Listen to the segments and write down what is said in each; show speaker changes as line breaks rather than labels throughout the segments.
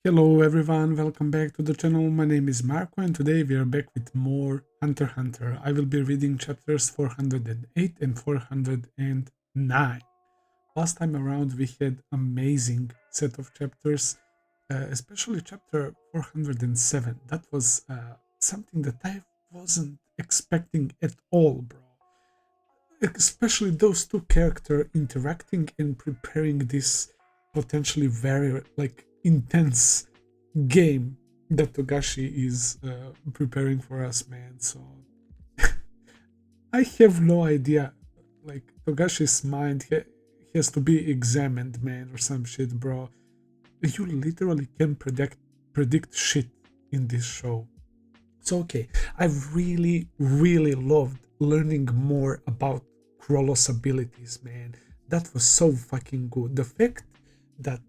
Hello everyone, welcome back to the channel. My name is Marco and today we are back with more Hunter x Hunter. I will be reading chapters 408 and 409. Last time around we had amazing set of chapters, especially chapter 407. That was something that I wasn't expecting at all, bro. Especially those two characters interacting and preparing this potentially very intense game that Togashi is preparing for us, man. So I have no idea. Like Togashi's mind has to be examined, man, or some shit, bro. You literally can predict shit in this show. So okay, I really loved learning more about Krollos' abilities, man. That was so fucking good. The fact that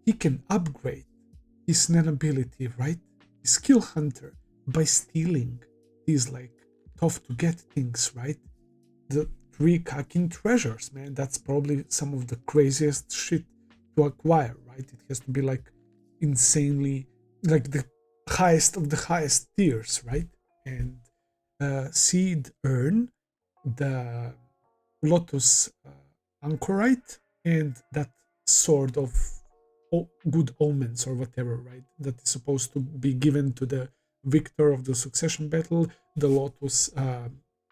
he can upgrade his Nen ability, right? Skill Hunter, by stealing these tough to get things, right? The three Kakin treasures, man. That's probably some of the craziest shit to acquire, right? It has to be insanely the highest of the highest tiers, right? And Seed Urn, the Lotus Anchorite, and that sword of good omens or whatever, right? That is supposed to be given to the victor of the succession battle. The Lotus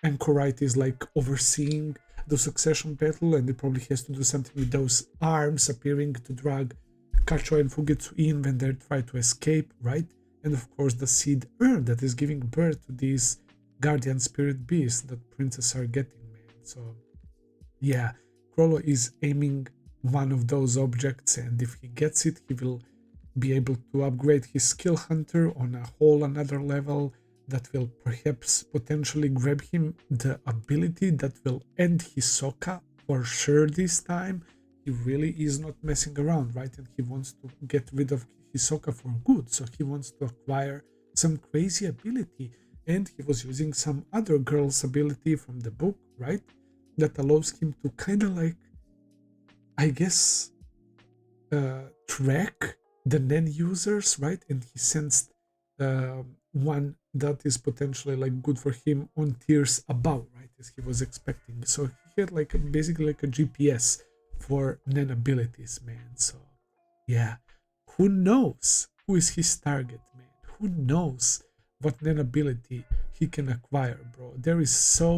Anchorite is overseeing the succession battle, and it probably has to do something with those arms appearing to drag Kacho and Fugetsu in when they try to escape, right? And of course the Seed Urn that is giving birth to these guardian spirit beasts that princes are getting, man. So yeah, Krollo is aiming one of those objects, and if he gets it, he will be able to upgrade his skill hunter on a whole another level that will perhaps potentially grab him the ability that will end Hisoka for sure this time. He really is not messing around, right? And he wants to get rid of Hisoka for good, so he wants to acquire some crazy ability, and he was using some other girl's ability from the book, right? That allows him to kind of I guess, track the Nen users, right? And he sensed one that is potentially good for him on tiers above, right? As he was expecting. So he had basically a GPS for Nen abilities, man. So yeah, who knows who is his target, man? Who knows what Nen ability he can acquire, bro? There is so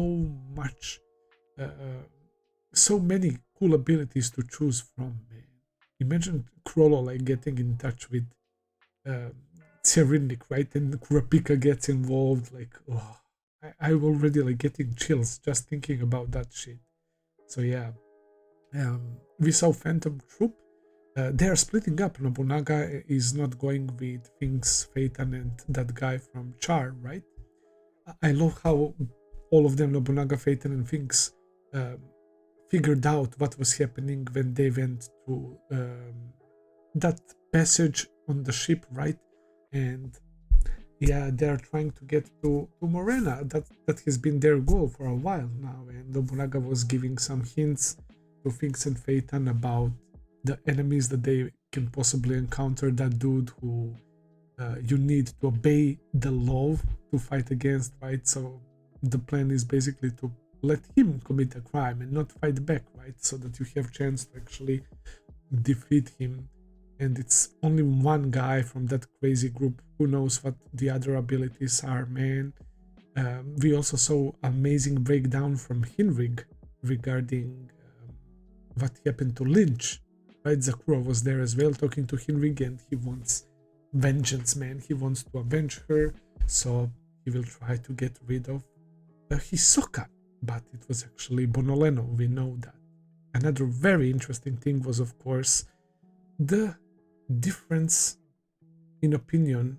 much. So many cool abilities to choose from, man. Imagine Krollo getting in touch with uh, Cyrindic, right? And Kurapika gets involved. I'm already getting chills just thinking about that shit. So yeah, we saw Phantom Troop. They are splitting up. Nobunaga is not going with Finks, Phaeton, and that guy from Char, right? I love how all of them, Nobunaga, Phaeton, and Finks, figured out what was happening when they went to that passage on the ship, right? And yeah, they're trying to get to Morena. That has been their goal for a while now. And Nobunaga was giving some hints to Finks and Phaeton about the enemies that they can possibly encounter. That dude who you need to obey the law to fight against, right? So the plan is basically to let him commit a crime and not fight back, right? So that you have chance to actually defeat him. And it's only one guy from that crazy group who knows what the other abilities are, man. We also saw amazing breakdown from Hinrig regarding what happened to Lynch, right? Zakura was there as well talking to Hinrig, and he wants vengeance, man. He wants to avenge her, so he will try to get rid of Hisoka, but it was actually Bonoleno, we know that. Another very interesting thing was, of course, the difference in opinion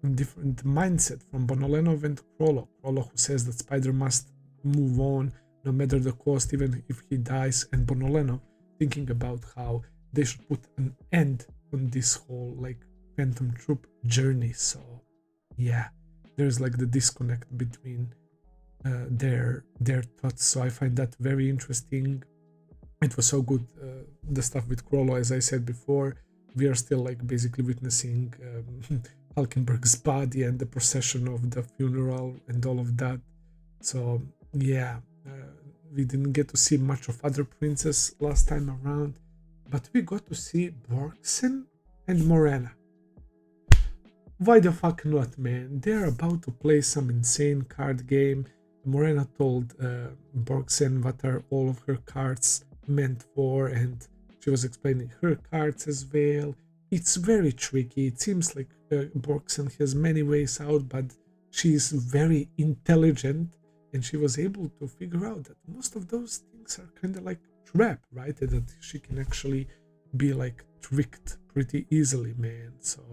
and different mindset from Bonoleno and Krollo. Krollo, who says that Spider must move on no matter the cost, even if he dies, and Bonoleno thinking about how they should put an end on this whole Phantom Troop journey. So yeah, there's the disconnect between their thoughts. So I find that very interesting. It was so good, the stuff with Krollo, as I said before. we are still like basically witnessing Hulkenberg's body and the procession of the funeral and all of that. So yeah, we didn't get to see much of other princes last time around, but we got to see Borksen and Morena. Why the fuck not, man? They're about to play some insane card game. Morena told Borksen what are all of her cards meant for, and she was explaining her cards as well. It's very tricky. It seems like Borksen has many ways out, but she's very intelligent, and she was able to figure out that most of those things are kind of like trap, right? That she can actually be like tricked pretty easily, man. So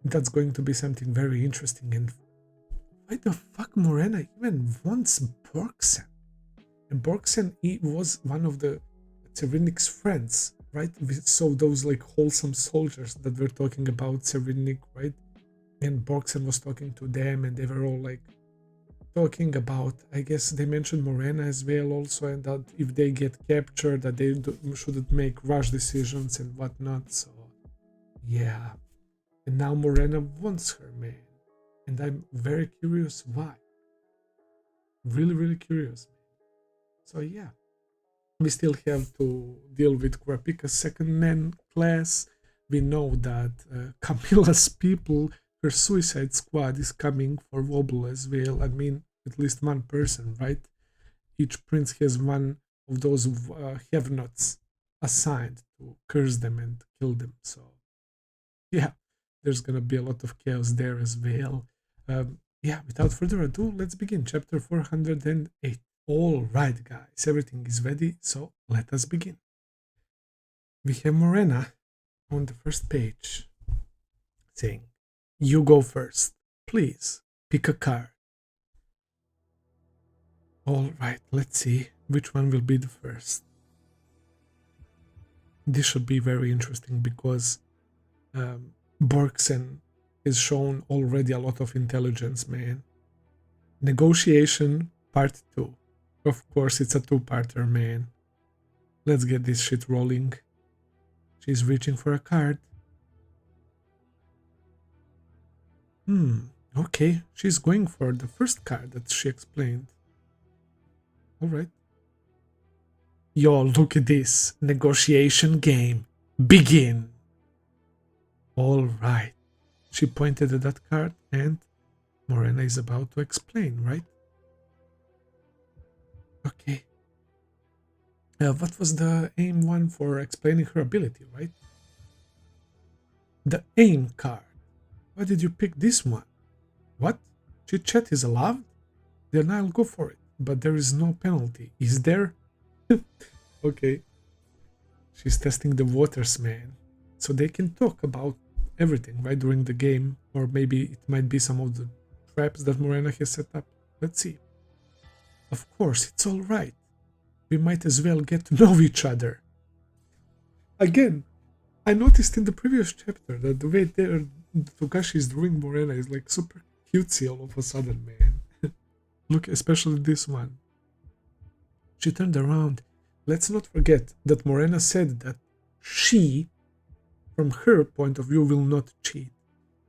that's going to be something very interesting. And why the fuck Morena even wants Borksen? And Borksen was one of the Cyrenic's friends, right? We saw those like wholesome soldiers that were talking about Cyrenik, right? And Borksen was talking to them, and they were all like talking about, I guess they mentioned Morena as well also, and that if they get captured, that they shouldn't make rash decisions and whatnot. So yeah. And now Morena wants her, man. And I'm very curious why. Really, really curious. So yeah. We still have to deal with Kurapika's second man class. We know that Camilla's people, her suicide squad, is coming for Wobble as well. I mean, at least one person, right? Each prince has one of those have-nots assigned to curse them and kill them. So yeah, there's gonna be a lot of chaos there as well. Yeah, without further ado, let's begin chapter 408. All right, guys, everything is ready, so let us begin. We have Morena on the first page saying, "You go first. Please pick a card." All right, let's see which one will be the first. This should be very interesting because Borksen has shown already a lot of intelligence, man. Negotiation part 2. Of course, it's a two-parter, man. Let's get this shit rolling. She's reaching for a card. Okay. She's going for the first card that she explained. Alright. Yo, look at this. Negotiation game. Begin. Alright. She pointed at that card and Morena is about to explain, right? Okay. What was the aim one for explaining her ability, right? The aim card. Why did you pick this one? What? Chit chat is allowed? Then I'll go for it. But there is no penalty. Is there? Okay. She's testing the waters, man. So they can talk about everything, right, during the game. Or maybe it might be some of the traps that Morena has set up. Let's see. Of course, it's alright. We might as well get to know each other. Again, I noticed in the previous chapter that the way Togashi is drawing Morena is like super cutesy all of a sudden, man. Look, especially this one. She turned around. Let's not forget that Morena said that she, from her point of view, will not cheat.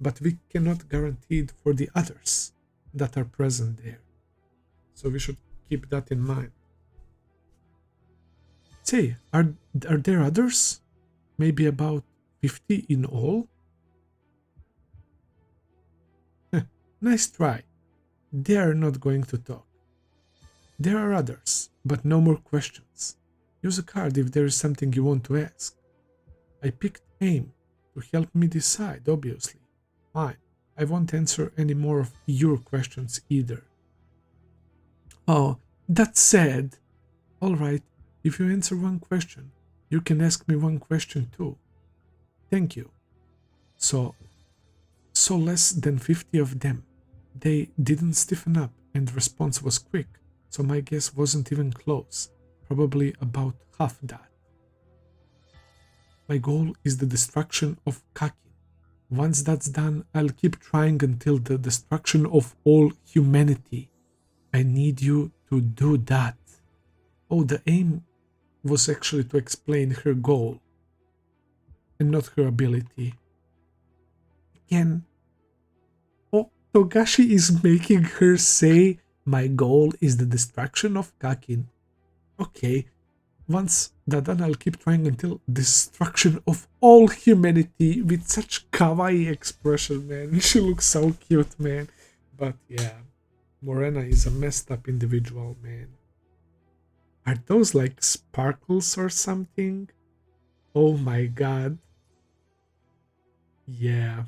But we cannot guarantee it for the others that are present there. So we should keep that in mind. Say, are there others? Maybe about 50 in all? Nice try. They are not going to talk. There are others, but no more questions. Use a card if there is something you want to ask. I picked aim to help me decide, obviously. Fine, I won't answer any more of your questions either. Oh, that's sad. Alright, if you answer one question, you can ask me one question too. Thank you. So less than 50 of them. They didn't stiffen up and the response was quick, so my guess wasn't even close. Probably about half that. My goal is the destruction of Kakin. Once that's done, I'll keep trying until the destruction of all humanity. I need you to do that. Oh, the aim was actually to explain her goal. and not her ability. Again, oh, Togashi is making her say, my goal is the destruction of Kakin. Okay, once that done, I'll keep trying until destruction of all humanity with such kawaii expression, man. She looks so cute, man. But yeah, Morena is a messed up individual, man. Are those like sparkles or something? Oh my god. Yeah.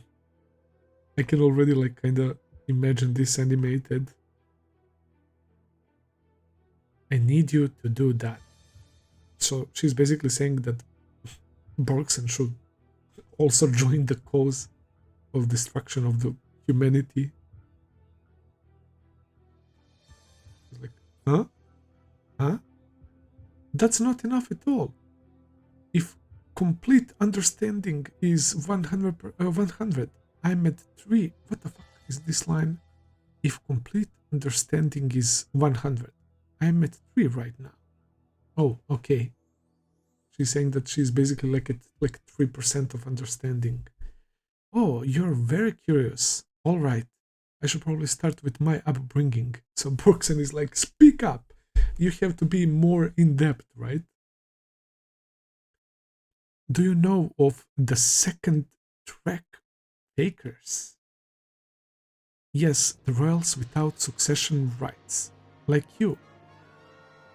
I can already like kinda imagine this animated. I need you to do that. So she's basically saying that Borksen should also join the cause of destruction of the humanity. Like, huh? Huh? That's not enough at all. If complete understanding is 100, I'm at 3. What the fuck is this line? If complete understanding is 100, I'm at 3 right now. Oh, okay. She's saying that she's basically like at like 3% of understanding. Oh, you're very curious. All right. I should probably start with my upbringing. So Borksen is like, speak up. You have to be more in depth, right? Do you know of the second track takers? Yes, the royals without succession rights. Like you.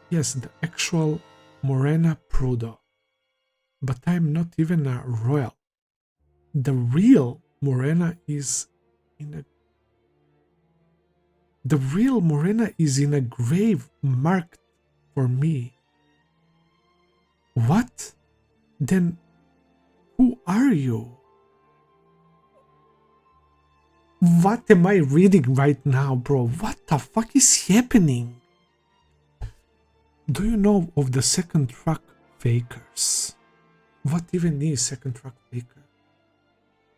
Yes, the actual Morena Prudo. But I'm not even a royal. The real Morena is in a... The real Morena is in a grave marked for me. What? Then who are you? What am I reading right now, bro? What the fuck is happening? Do you know of the second track fakers? What even is second track faker?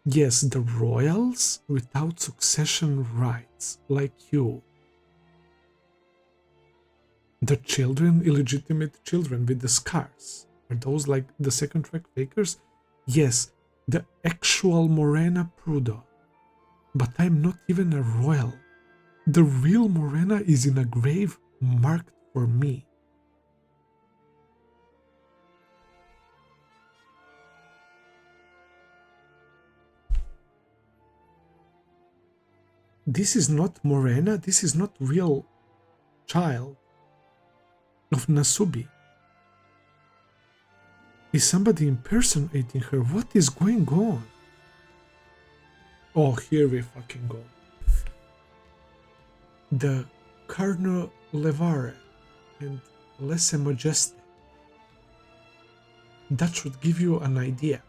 Yes, the royals without succession rights, like you. The children, illegitimate children with the scars. Are those like the second track fakers? Yes, the actual Morena Prudo. But I'm not even a royal. The real Morena is in a grave marked for me. This is not Morena, this is not real child of Nasubi. Is somebody impersonating her? What is going on? Oh, here we fucking go. The Carno Levare and Lesse Majeste. That should give you an idea.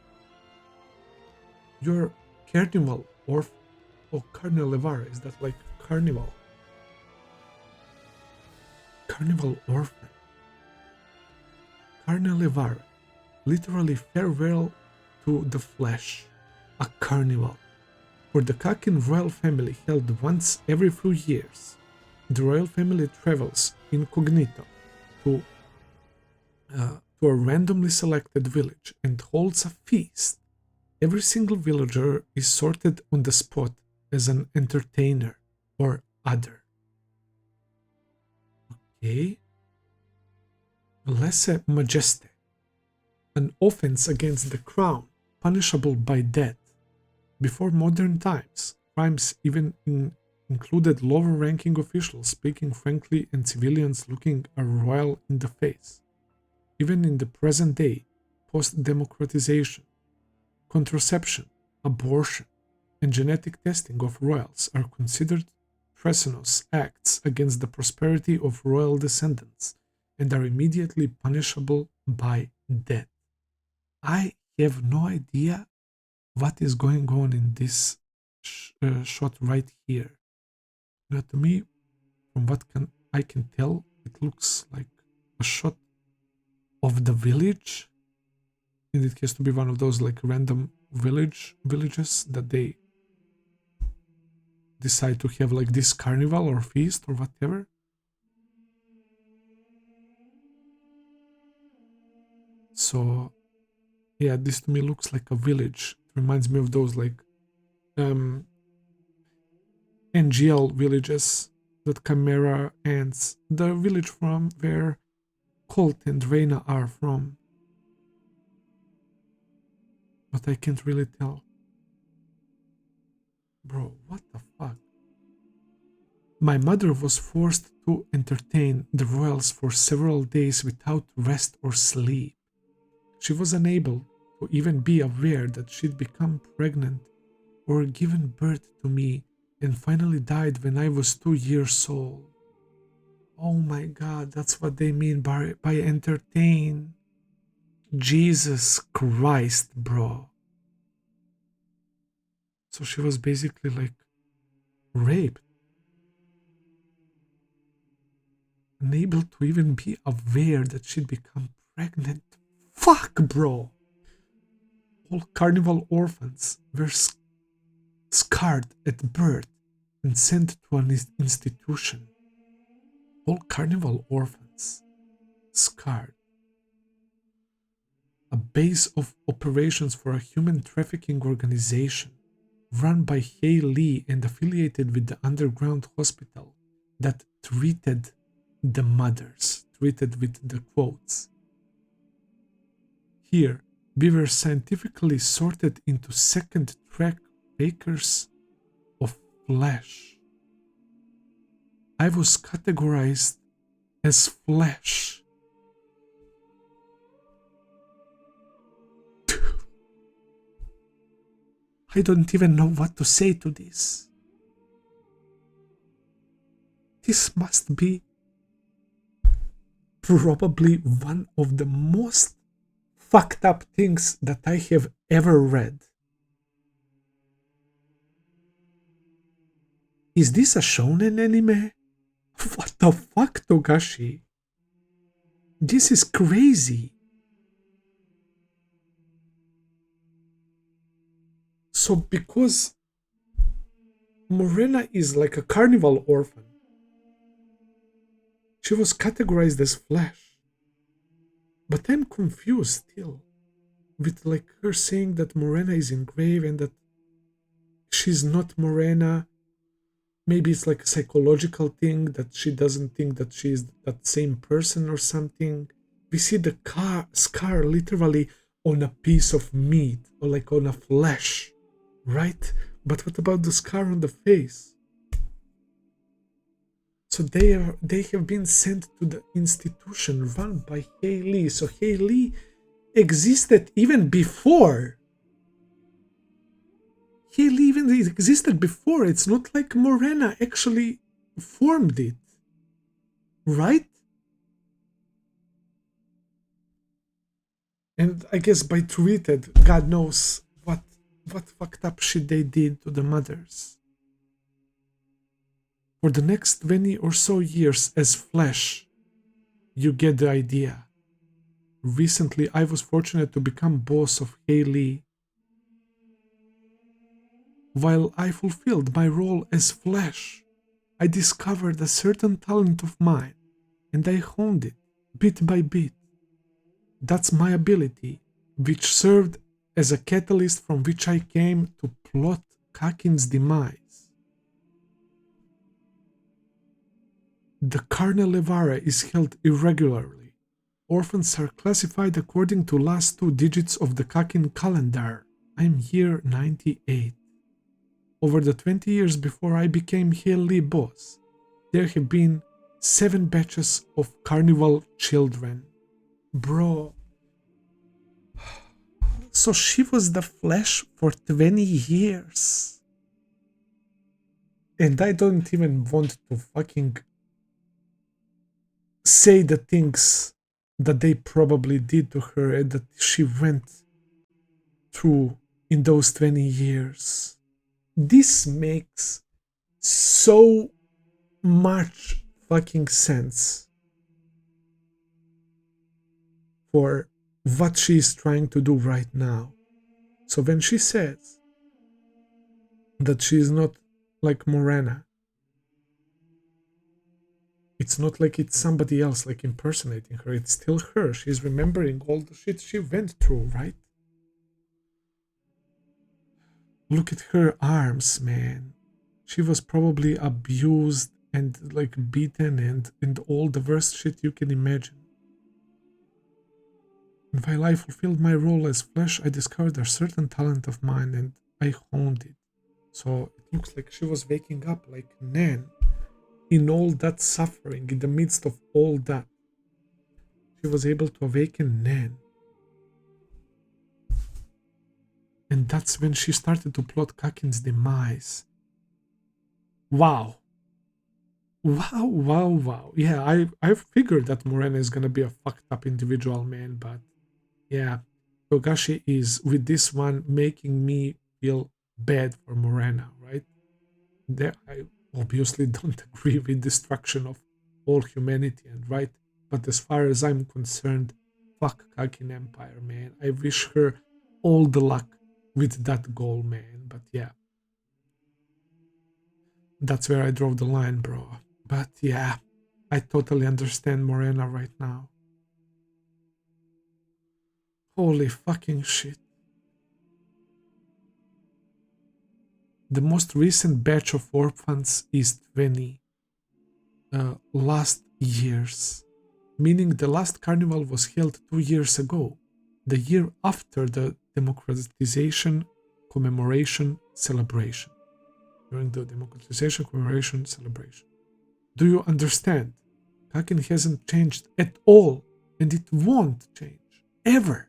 Your Carnival or Carno Levare, is that like Carnival? Carnival Orphan. Carno Levare. Literally farewell to the flesh. A carnival. For the Kakin royal family held once every few years. The royal family travels incognito to a randomly selected village and holds a feast. Every single villager is sorted on the spot as an entertainer or other. Okay. Lesse Majeste. An offense against the crown, punishable by death. Before modern times, crimes even included lower-ranking officials speaking frankly and civilians looking a royal in the face. Even in the present day, post-democratization, contraception, abortion, and genetic testing of royals are considered treasonous acts against the prosperity of royal descendants and are immediately punishable by death. I have no idea what is going on in this shot right here. Now, to me, from what I can tell, it looks like a shot of the village, and it has to be one of those like random villages that they decide to have like this carnival or feast or whatever. So Yeah, this to me looks like a village. It reminds me of those like NGL villages that Chimera ants, the village from where Colt and Reina are from. But I can't really tell. Bro, what the fuck? My mother was forced to entertain the royals for several days without rest or sleep. She was unable to even be aware that she'd become pregnant or given birth to me and finally died when I was 2 years old. Oh my god, that's what they mean by entertain. Jesus Christ, bro. So she was basically like raped, unable to even be aware that she'd become pregnant. Fuck, bro. All carnival orphans were scarred at birth and sent to an institution. All carnival orphans scarred. A base of operations for a human trafficking organization run by Hae Lee and affiliated with the underground hospital that treated the mothers, treated with the quotes. Here, we were scientifically sorted into second track bakers of flesh. I was categorized as flesh. I don't even know what to say to this. This must be probably one of the most fucked up things that I have ever read. Is this a shonen anime? What the fuck, Togashi? This is crazy. So because Morena is like a carnival orphan, she was categorized as flesh. But I'm confused still with like her saying that Morena is in grave and that she's not Morena. Maybe it's like a psychological thing that she doesn't think that she is that same person or something. We see the scar literally on a piece of meat or like on a flesh, right? But what about the scar on the face? So they have been sent to the institution run by Hae Lee. So Hae Lee existed even before. He even existed before. It's not like Morena actually formed it. Right? And I guess by treated, God knows what fucked up shit they did to the mothers. For the next 20 or so years as flesh, you get the idea. Recently, I was fortunate to become boss of Hae Lee. While I fulfilled my role as flesh, I discovered a certain talent of mine, and I honed it bit by bit. That's my ability, which served as a catalyst from which I came to plot Kakin's demise. The Carnelevara is held irregularly. Orphans are classified according to last 2 digits of the Kakin calendar. I'm year 98. Over the 20 years before I became Hae Lee boss, there have been 7 batches of carnival children. Bro. So she was the flesh for 20 years. And I don't even want to fucking say the things that they probably did to her and that she went through in those 20 years. This makes so much fucking sense for what she is trying to do right now. So when she says that she is not like Morena, it's not like it's somebody else like impersonating her, it's still her. She's remembering all the shit she went through, right? Look at her arms, man. She was probably abused and like beaten and all the worst shit you can imagine. And while I fulfilled my role as Flesh, I discovered a certain talent of mine and I honed it. So it looks like she was waking up like Nan in all that suffering, in the midst of all that. She was able to awaken Nan. And that's when she started to plot Kakin's demise. Wow. Wow, wow, wow. Yeah, I figured that Morena is gonna be a fucked up individual, man, but yeah, Togashi is with this one making me feel bad for Morena, right? I obviously don't agree with destruction of all humanity and right, but as far as I'm concerned, fuck Kakin Empire, man. I wish her all the luck with that goal, man. But yeah, that's where I draw the line, bro. But yeah, I totally understand Morena right now. Holy fucking shit. The most recent batch of orphans is 20 last years, meaning the last carnival was held 2 years ago, the year after the democratization commemoration celebration. During the democratization commemoration celebration. Do you understand? Kakin hasn't changed at all, and it won't change, ever.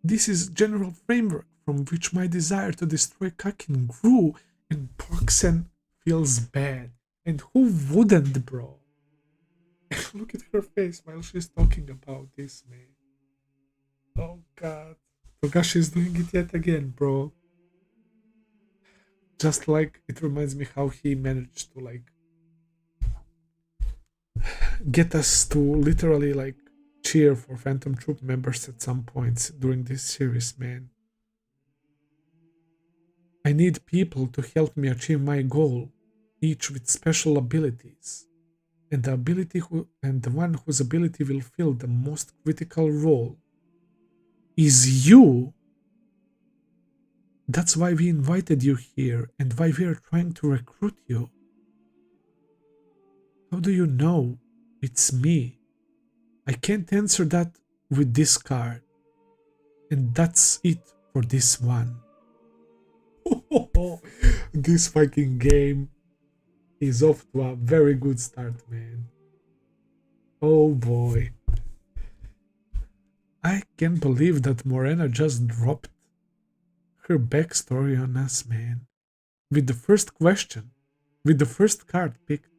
This is general framework from which my desire to destroy Kakin grew, and Borksen feels bad. And who wouldn't, bro? Look at her face while she's talking about this, man. Oh god. Togashi is doing it yet again, bro. Just like it reminds me how he managed to like get us to literally like cheer for Phantom Troop members at some points during this series, man. I need people to help me achieve my goal, each with special abilities. And the one whose ability will fill the most critical role is you. That's why we invited you here and why we are trying to recruit you. How do you know it's me? I can't answer that with this card. And that's it for this one. This fucking game is off to a very good start, man. Oh boy. I can't believe that Morena just dropped her backstory on us, man. With the first question, with the first card picked.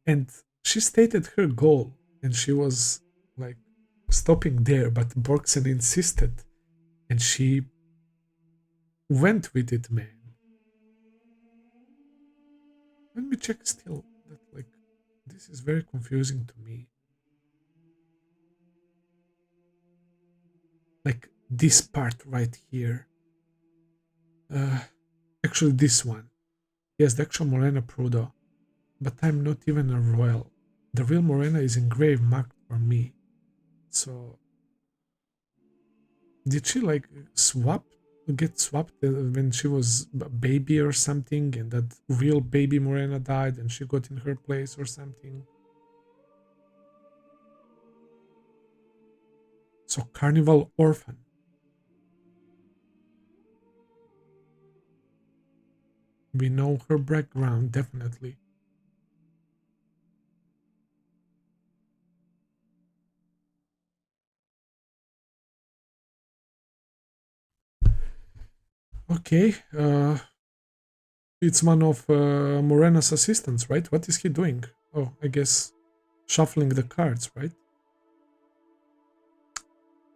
And she stated her goal, and she was like stopping there, but Borksen insisted, and she went with it, man. Let me check still that like this is very confusing to me. Like this part right here. Uh Actually this one. Yes, the actual Morena Prudo. But I'm not even a royal. The real Morena is engraved marked for me. So did she like get swapped when she was a baby or something, and that real baby Morena died and she got in her place or something? So Carnival Orphan. We know her background, definitely. Okay, it's one of Morena's assistants, right? What is he doing? Oh, I guess shuffling the cards, right?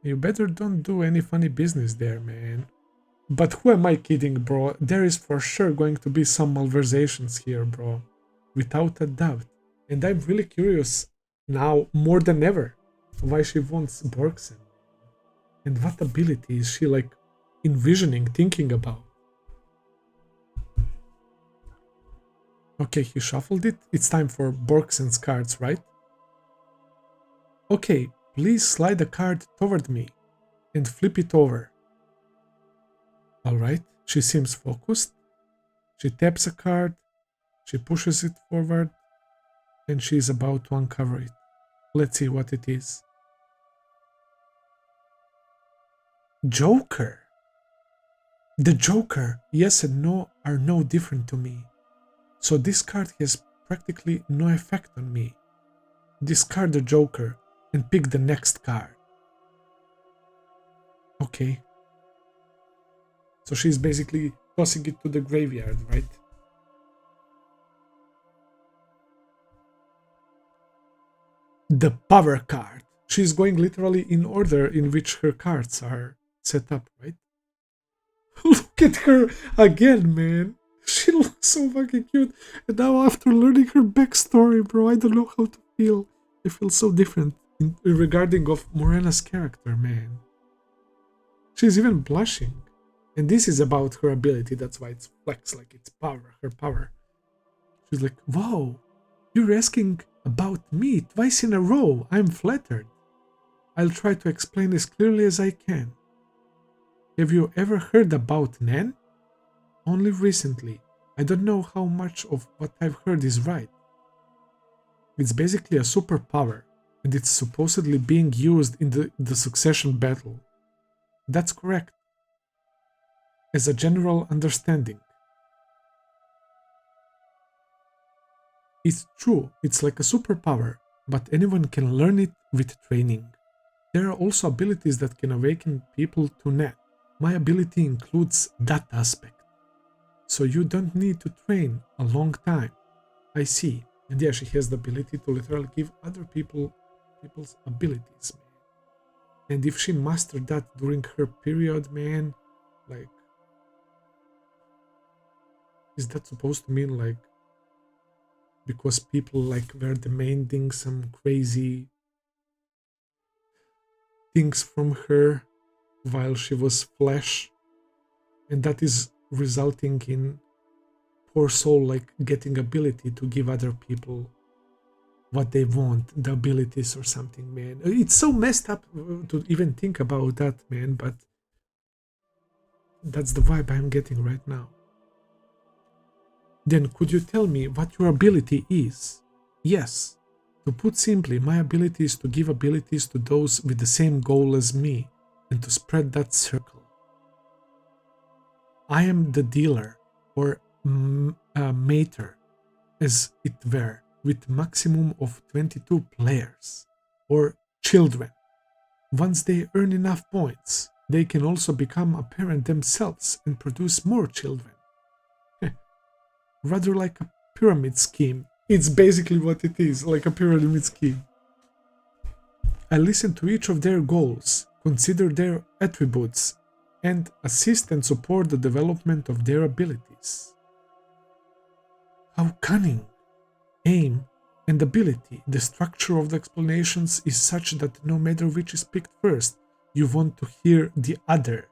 You better don't do any funny business there, man. But who am I kidding, bro? There is for sure going to be some malversations here, bro. Without a doubt. And I'm really curious now, more than ever, why she wants Borksen. And what ability is she like envisioning, thinking about? Okay, he shuffled it. It's time for Borksen's cards, right? Okay, please slide a card toward me. and flip it over. Alright, she seems focused. She taps a card, she pushes it forward, and she is about to uncover it. Let's see what it is. Joker! The Joker, yes and no, are no different to me. So this card has practically no effect on me. Discard the Joker and pick the next card. Okay. So she's basically tossing it to the graveyard, right? The power card. She's going literally in order in which her cards are set up, right? Look at her again, man. She looks so fucking cute. And now after learning her backstory, bro, I don't know how to feel. I feel so different regarding of Morena's character, man. She's even blushing. And this is about her ability. That's why it's flex, like it's power, her power. She's like, wow, you're asking about me twice in a row. I'm flattered. I'll try to explain as clearly as I can. Have you ever heard about Nen? Only recently. I don't know how much of what I've heard is right. It's basically a superpower, and it's supposedly being used in the succession battle. That's correct. As a general understanding. It's true, it's like a superpower, but anyone can learn it with training. There are also abilities that can awaken people to Nen. My ability includes that aspect. So you don't need to train a long time. I see. And yeah, she has the ability to literally give other people's abilities, man. And if she mastered that during her period, man, like, is that supposed to mean like because people like were demanding some crazy things from her while she was flesh, and that is resulting in poor soul like getting ability to give other people what they want, the abilities or something, man. It's so messed up to even think about that, man, but that's the vibe I'm getting right now. Then could you tell me what your ability is? Yes. To put simply, my ability is to give abilities to those with the same goal as me and to spread that circle. I am the dealer, or mater, as it were, with maximum of 22 players, or children. Once they earn enough points, they can also become a parent themselves and produce more children. Rather like a pyramid scheme. It's basically what it is, like a pyramid scheme. I listen to each of their goals, consider their attributes, and assist and support the development of their abilities. How cunning! Aim and ability. The structure of the explanations is such that no matter which is picked first, you want to hear the other.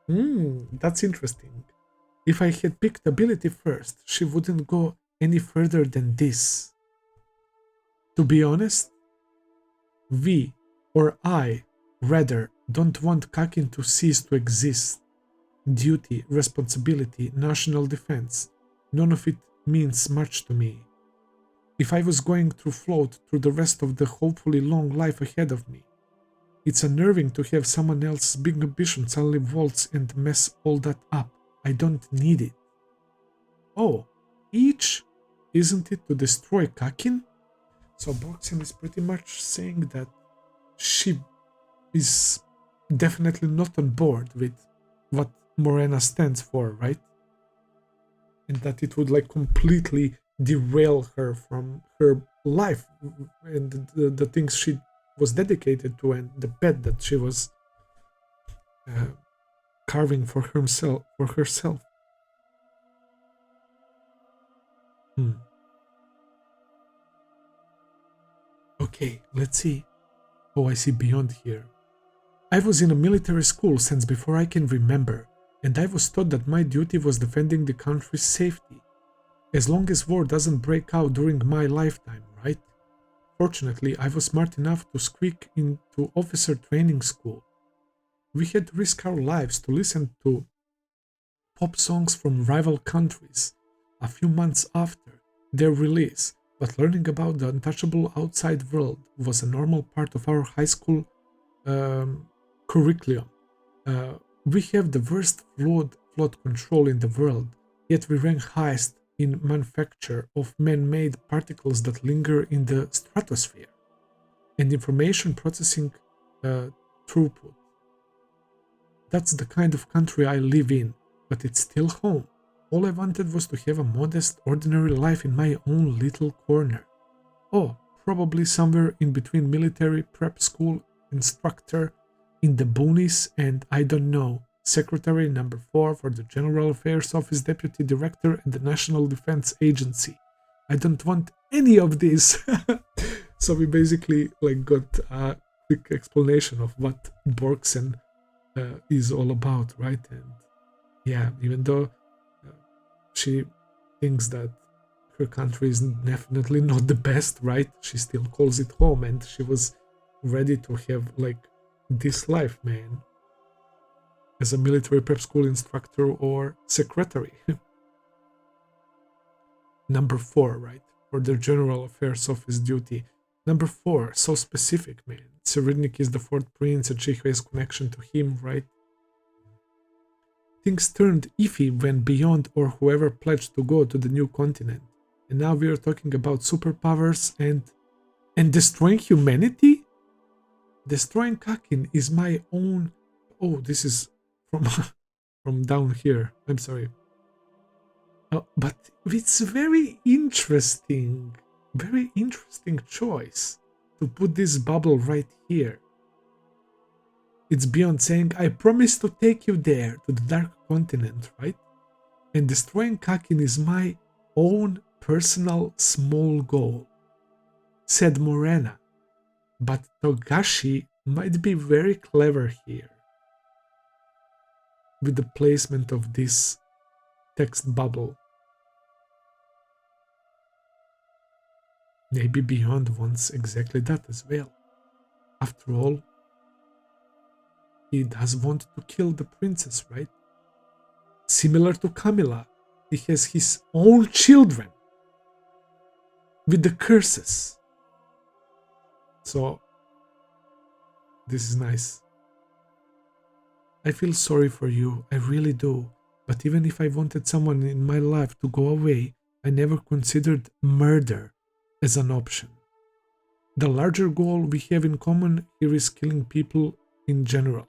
That's interesting. If I had picked ability first, she wouldn't go any further than this. To be honest, we, or I, rather, don't want Kakin to cease to exist. Duty, responsibility, national defense, none of it means much to me. If I was going to float through the rest of the hopefully long life ahead of me, it's unnerving to have someone else's big ambition suddenly waltz and mess all that up. I don't need it. Oh, each? Isn't it to destroy Kakin? So Borksen is pretty much saying that she is definitely not on board with what Morena stands for, right? And that it would like completely derail her from her life and the things she was dedicated to and the bed that she was carving for herself. Okay, let's see. Oh, I see beyond here. I was in a military school since before I can remember, and I was taught that my duty was defending the country's safety. As long as war doesn't break out during my lifetime, right? Fortunately, I was smart enough to squeak into officer training school. We had to risk our lives to listen to pop songs from rival countries a few months after their release, but learning about the untouchable outside world was a normal part of our high school curriculum. We have the worst flood control in the world, yet we rank highest in manufacture of man-made particles that linger in the stratosphere and information processing throughput. That's the kind of country I live in, but it's still home. All I wanted was to have a modest, ordinary life in my own little corner. Oh, probably somewhere in between military prep school instructor in the boonies and, I don't know, secretary number 4 for the General Affairs Office Deputy Director in the National Defense Agency. I don't want any of this. So we basically got a quick explanation of what Borksen is all about, right? And yeah, even though she thinks that her country is definitely not the best, right? She still calls it home, and she was ready to have this life, man, as a military prep school instructor or secretary. Number 4, right? For the General Affairs Office duty. Number 4, so specific, man. Cyridnik is the 4th prince and she has connection to him, right? Things turned iffy when Beyond or whoever pledged to go to the new continent. And now we are talking about superpowers and destroying humanity? Destroying Kakin is my own... Oh, this is from down here. I'm sorry. But it's very interesting choice to put this bubble right here. It's Beyond saying, I promise to take you there, to the Dark Continent, right? And destroying Kakin is my own personal small goal, said Morena. But Togashi might be very clever here with the placement of this text bubble. Maybe Beyond wants exactly that as well. After all, he does want to kill the princess, right? Similar to Camilla, he has his own children with the curses. So, this is nice. I feel sorry for you, I really do. But even if I wanted someone in my life to go away, I never considered murder as an option. The larger goal we have in common here is killing people in general,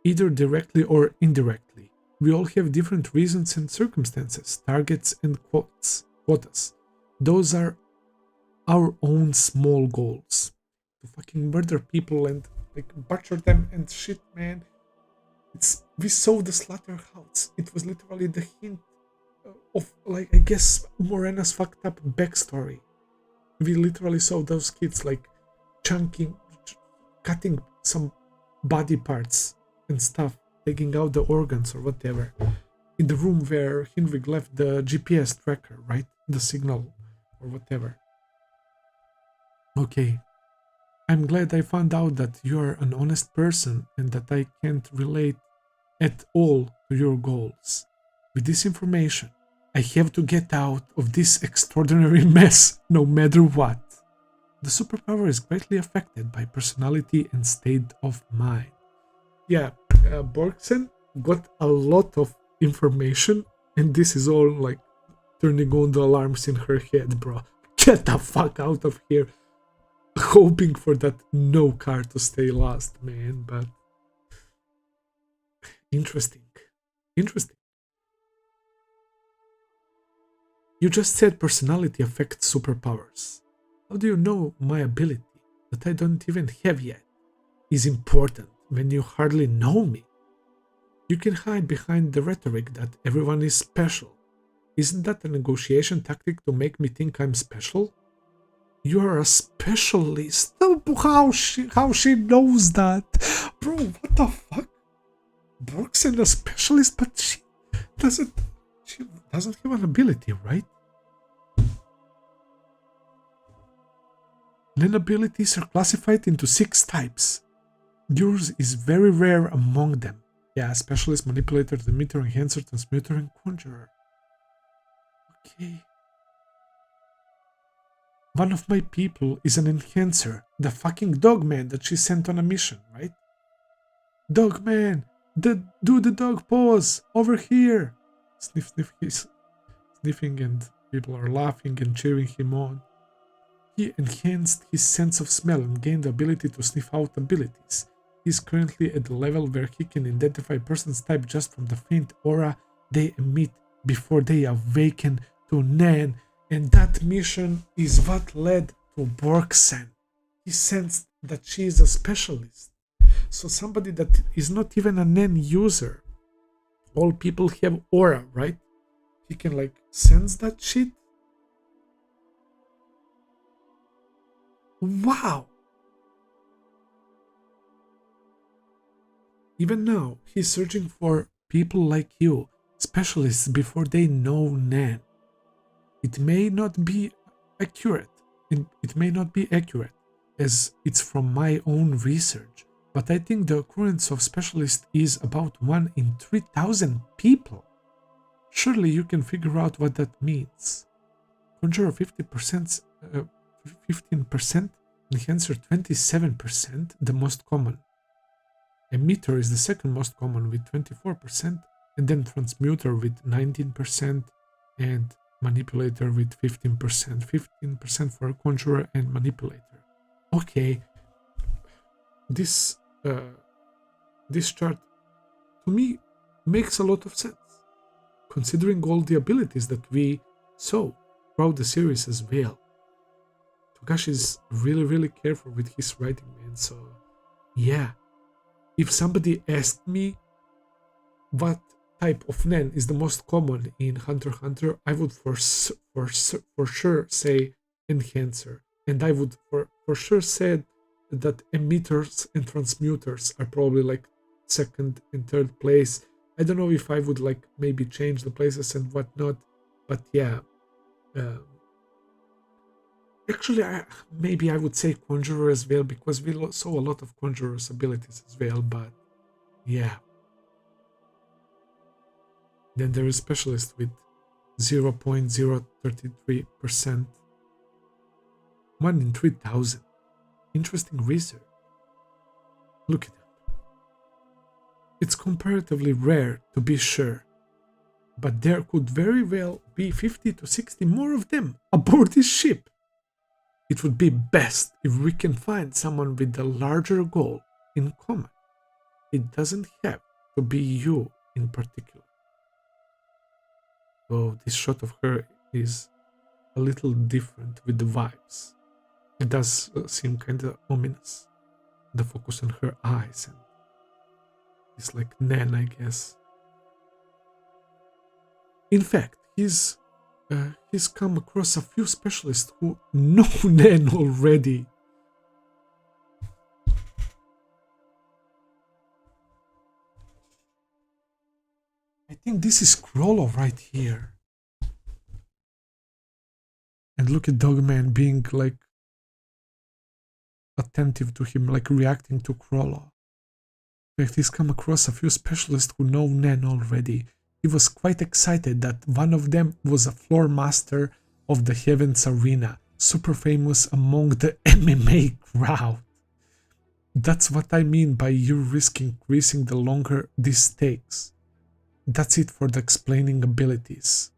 either directly or indirectly. We all have different reasons and circumstances, targets and quotas. Those are our own small goals. To fucking murder people and butcher them and shit, man. We saw the slaughterhouse. It was literally the hint of I guess Morena's fucked up backstory. We literally saw those kids cutting some body parts and stuff, taking out the organs or whatever, in the room where Hinrik left the GPS tracker, right? The signal or whatever. Okay, I'm glad I found out that you are an honest person and that I can't relate at all to your goals. With this information, I have to get out of this extraordinary mess, no matter what. The superpower is greatly affected by personality and state of mind. Yeah, Borksen got a lot of information, and this is all turning on the alarms in her head, bro. Get the fuck out of here. Hoping for that no card to stay last, man, but interesting. You just said personality affects superpowers. How do you know my ability, that I don't even have yet, is important when you hardly know me? You can hide behind the rhetoric that everyone is special. Isn't that a negotiation tactic to make me think I'm special? You are a specialist. How she knows that? Bro, what the fuck? Borksen a specialist, but she doesn't have an ability, right? Then abilities are classified into 6 types. Yours is very rare among them. Yeah, specialist, manipulator, emitter, enhancer, transmuter, and conjurer. Okay. One of my people is an enhancer, the fucking dogman that she sent on a mission, right? Dogman, do the dog pose over here. Sniff, sniff, he's sniffing, and people are laughing and cheering him on. He enhanced his sense of smell and gained the ability to sniff out abilities. He is currently at the level where he can identify a person's type just from the faint aura they emit before they awaken to Nan, and that mission is what led to Borksen. He sensed that she is a specialist. So somebody that is not even a Nan user. All people have aura, right? He can like sense that shit. Wow! Even now, he's searching for people like you, specialists before they know Nan. It may not be accurate. It may not be accurate, as it's from my own research, but I think the occurrence of specialists is about 1 in 3,000 people. Surely you can figure out what that means. Conjurer 50%, 15%, enhancer 27%, the most common. Emitter is the second most common with 24%, and then transmuter with 19%, and manipulator with 15%. 15% for conjurer and manipulator. Okay, this chart to me makes a lot of sense, considering all the abilities that we saw throughout the series as well. Togashi is really careful with his writing, man. So yeah, if somebody asked me what type of Nen is the most common in Hunter x Hunter, I would for sure say enhancer, and I would for sure say that emitters and transmuters are probably like second and third place. I don't know if I would like maybe change the places and whatnot, but yeah. Actually, maybe I would say conjurer as well, because we saw a lot of conjurer's abilities as well, but yeah. Then there is specialist with 0.033%. 1 in 3,000. Interesting research. Look it up. It's comparatively rare, to be sure, but there could very well be 50 to 60 more of them aboard this ship. It would be best if we can find someone with a larger goal in common. It doesn't have to be you in particular. Oh, this shot of her is a little different with the vibes. It does seem kind of ominous. The focus on her eyes, and it's like Nan, I guess. In fact, he's come across a few specialists who know Nan already. I think this is Krollo right here. And look at Dogman being like attentive to him, like reacting to Krollo. In fact, he's come across a few specialists who know Nan already. He was quite excited that one of them was a floor master of the Heavens Arena, super famous among the MMA crowd. That's what I mean by you risk increasing the longer this takes. That's it for the explaining abilities.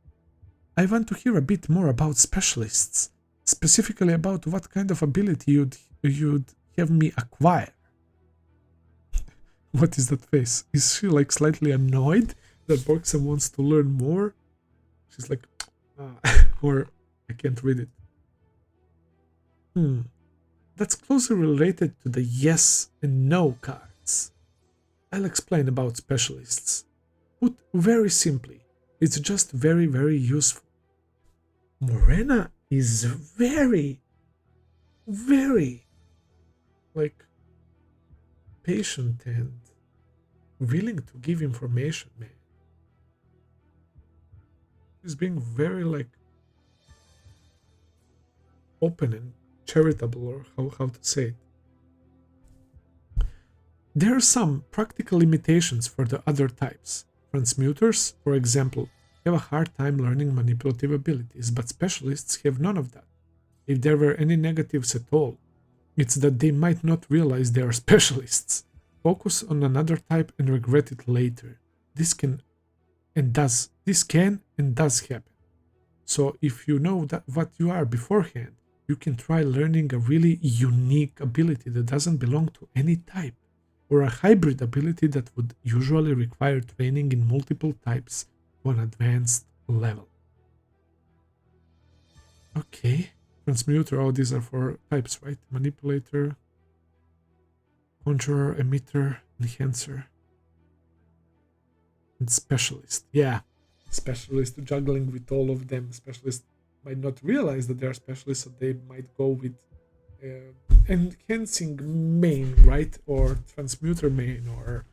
I want to hear a bit more about specialists, specifically about what kind of ability you'd have me acquire. What is that face? Is she like slightly annoyed that Borksen wants to learn more? She's like, or I can't read it. That's closely related to the yes and no cards. I'll explain about specialists. Put very simply, it's just very useful. Morena is very like patient and willing to give information, man. He's being very like open and charitable, or how to say it. There are some practical limitations for the other types. Transmuters, for example, have a hard time learning manipulative abilities, but specialists have none of that. If there were any negatives at all, it's that they might not realize they are specialists. Focus on another type and regret it later. This can and does happen. So if you know that what you are beforehand, you can try learning a really unique ability that doesn't belong to any type, or a hybrid ability that would usually require training in multiple types to an advanced level. Okay, transmuter, oh, these are for types, right? Manipulator, conjurer, emitter, enhancer, and specialist. Yeah, specialist, juggling with all of them. Specialist might not realize that they are specialists, so they might go with enhancing main, right? Or transmuter main, or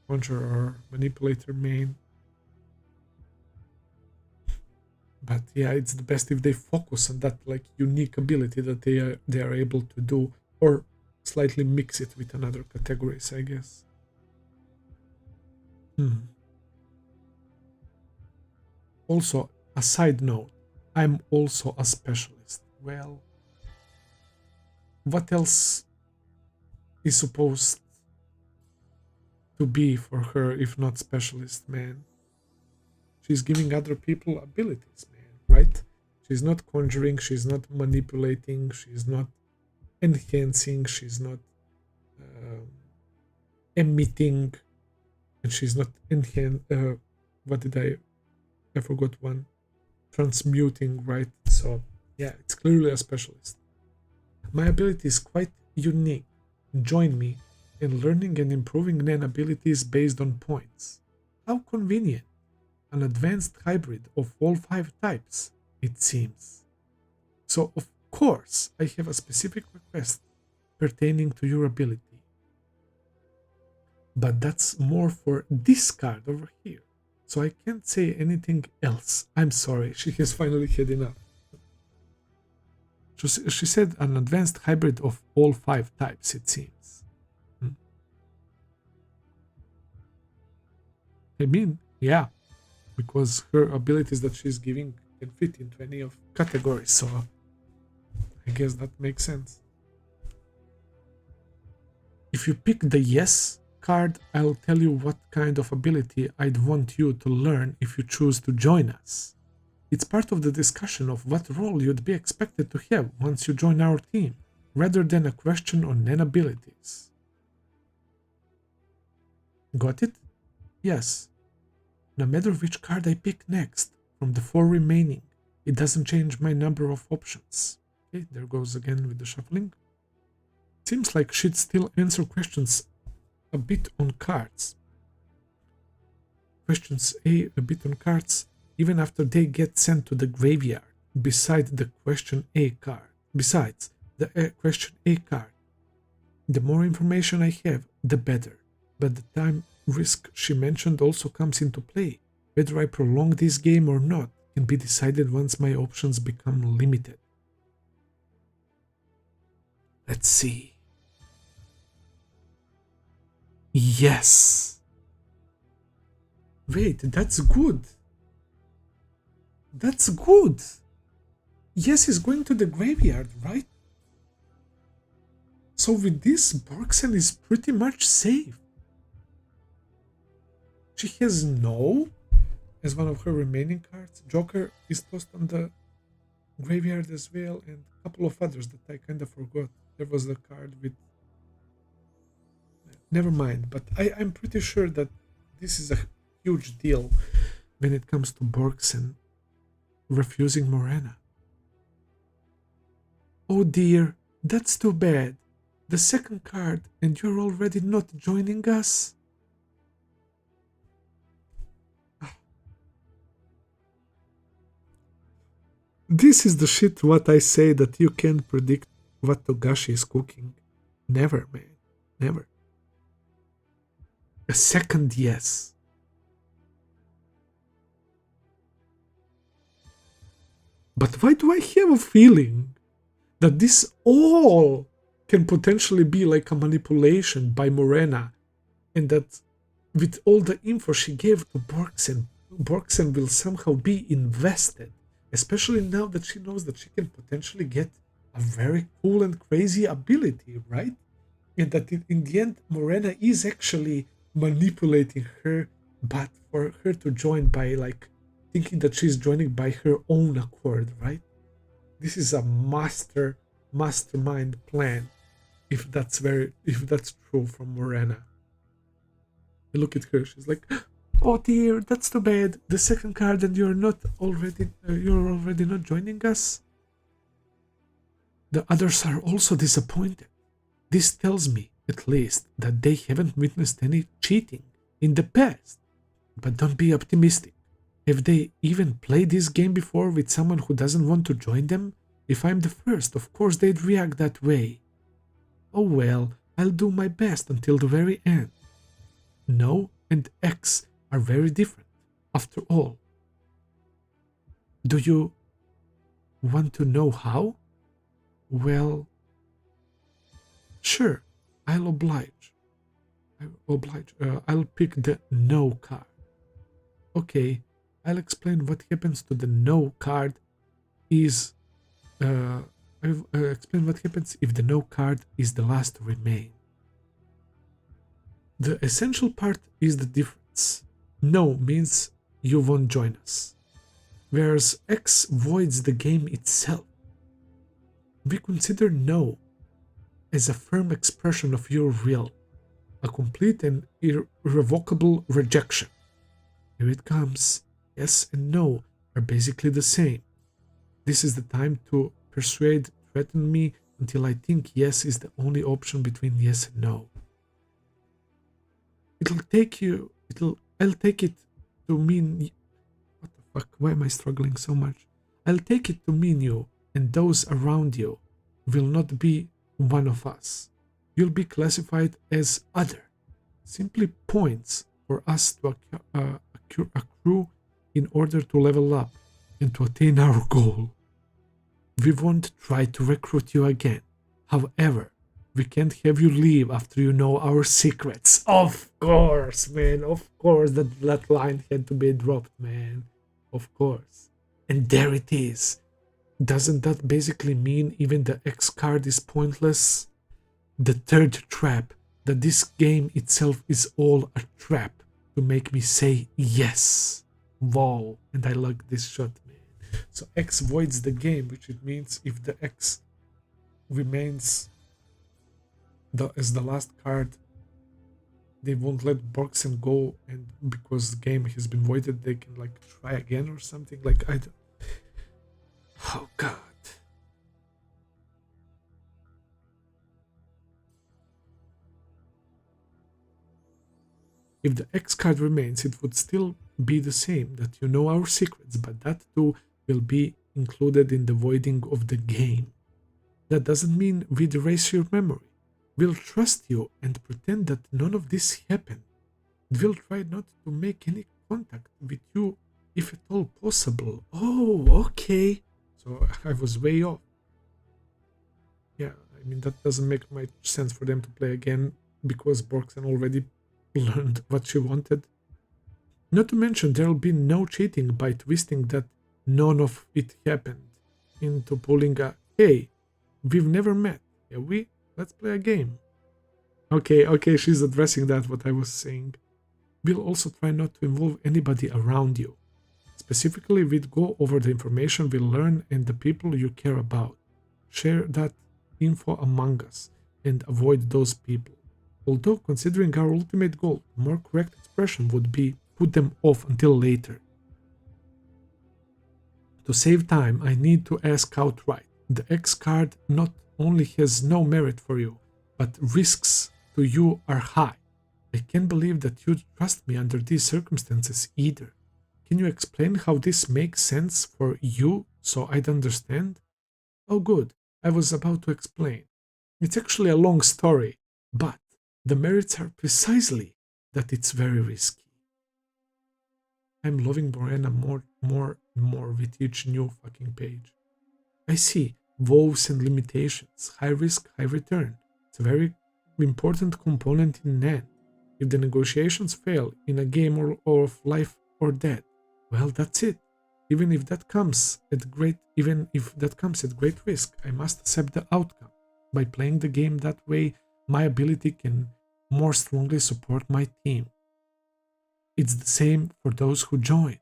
conjurer or manipulator main. But yeah, it's the best if they focus on that like unique ability that they are able to do, or slightly mix it with another categories, I guess. Also, a side note, I'm also a specialist. Well, what else is supposed to be for her if not specialist, man? She's giving other people abilities, man, right? She's not conjuring, she's not manipulating, she's not enhancing, she's not emitting, and she's not I forgot one. Transmuting, right? So yeah, it's clearly a specialist. My ability is quite unique. Join me in learning and improving Nen abilities based on points. How convenient. An advanced hybrid of all 5 types, it seems. So of course, I have a specific request pertaining to your ability. But that's more for this card over here. So I can't say anything else. I'm sorry, she has finally had enough. She said an advanced hybrid of all 5 types, it seems. I mean, yeah, because her abilities that she's giving can fit into any of categories, so I guess that makes sense. If you pick the yes card, I'll tell you what kind of ability I'd want you to learn if you choose to join us. It's part of the discussion of what role you'd be expected to have once you join our team, rather than a question on Nen abilities. Got it? Yes. No matter which card I pick next, from the 4 remaining, it doesn't change my number of options. Okay, there goes again with the shuffling. Seems like she'd still answer questions a bit on cards. Questions A bit on cards, even after they get sent to the graveyard, besides the question A card. Besides the question A card. The more information I have, the better. But the time risk she mentioned also comes into play. Whether I prolong this game or not can be decided once my options become limited. Let's see. Yes. Wait, that's good. That's good. Yes, he's going to the graveyard, right? So with this, Borksen is pretty much safe. She has no as one of her remaining cards. Joker is tossed on the graveyard as well, and a couple of others that I kind of forgot. There was the card with... Never mind, but I'm pretty sure that this is a huge deal when it comes to Borksen refusing Morena. Oh dear, that's too bad. The second card, and you're already not joining us? This is the shit what I say, that you can't predict what Togashi is cooking. Never, man. Never. A second yes. But why do I have a feeling that this all can potentially be like a manipulation by Morena and that with all the info she gave to Borksen, Borksen will somehow be invested, especially now that she knows that she can potentially get a very cool and crazy ability, right? And that in the end, Morena is actually manipulating her, but for her to join by like thinking that she's joining by her own accord, right? This is a mastermind plan, if that's true from Morena. You look at her, she's like, "Oh dear, that's too bad. The second card, and you're already not joining us." The others are also disappointed. This tells me, at least, that they haven't witnessed any cheating in the past. But don't be optimistic. Have they even played this game before with someone who doesn't want to join them? If I'm the first, of course they'd react that way. Oh well, I'll do my best until the very end. No and X are very different, after all. Do you want to know how? Well, sure, I'll oblige. I'll pick the no card. Okay, I'll explain what happens to the no card is... I'll explain what happens if the no card is the last to remain. The essential part is the difference. No means you won't join us, whereas X voids the game itself. We consider no as a firm expression of your will, a complete and irrevocable rejection. Here it comes. Yes and no are basically the same. This is the time to threaten me until I think yes is the only option between yes and no. I'll take it to mean... What the fuck? Why am I struggling so much? I'll take it to mean you and those around you will not be one of us. You'll be classified as other. Simply points for us to accrue in order to level up and to attain our goal. We won't try to recruit you again. However, we can't have you leave after you know our secrets. Of course, man. Of course that line had to be dropped, man. Of course. And there it is. Doesn't that basically mean even the X card is pointless? The third trap, that this game itself is all a trap to make me say yes. Wow. And I like this shot, man. So X voids the game, which it means if the X remains as the last card, they won't let Borksen go, and because the game has been voided, they can like try again or something. Like I don't... Oh god. If the X card remains, it would still be the same, that you know our secrets, but that too will be included in the voiding of the game. That doesn't mean we'd erase your memory. We'll trust you and pretend that none of this happened. We'll try not to make any contact with you if at all possible. Oh, okay. So I was way off. Yeah, I mean, that doesn't make much sense for them to play again because Borksen already learned what she wanted. Not to mention, there'll be no cheating by twisting that none of it happened into pulling a, hey, we've never met, have we? Let's play a game. Okay, she's addressing that, what I was saying. We'll also try not to involve anybody around you. Specifically, we'd go over the information we learn and the people you care about. Share that info among us and avoid those people. Although, considering our ultimate goal, the more correct expression would be put them off until later. To save time, I need to ask outright. The X card not only has no merit for you, but risks to you are high. I can't believe that you'd trust me under these circumstances either. Can you explain how this makes sense for you so I'd understand? Oh good, I was about to explain. It's actually a long story, but the merits are precisely that it's very risky. I'm loving Morena more and more with each new fucking page. I see woes and limitations, high risk, high return. It's a very important component in NAND. If the negotiations fail in a game of life or death, well, that's it. Even if that comes at great risk, I must accept the outcome. By playing the game that way, my ability can more strongly support my team. It's the same for those who join.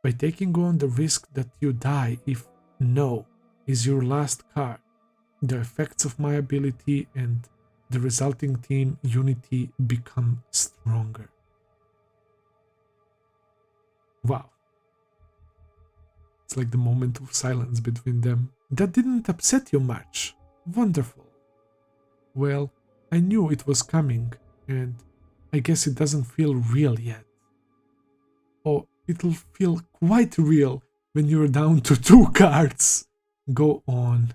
By taking on the risk that you die if no is your last card, the effects of my ability and the resulting team unity become stronger. Wow. It's like the moment of silence between them. That didn't upset you much. Wonderful. Well, I knew it was coming, and I guess it doesn't feel real yet. Oh, it'll feel quite real when you're down to 2 cards. Go on.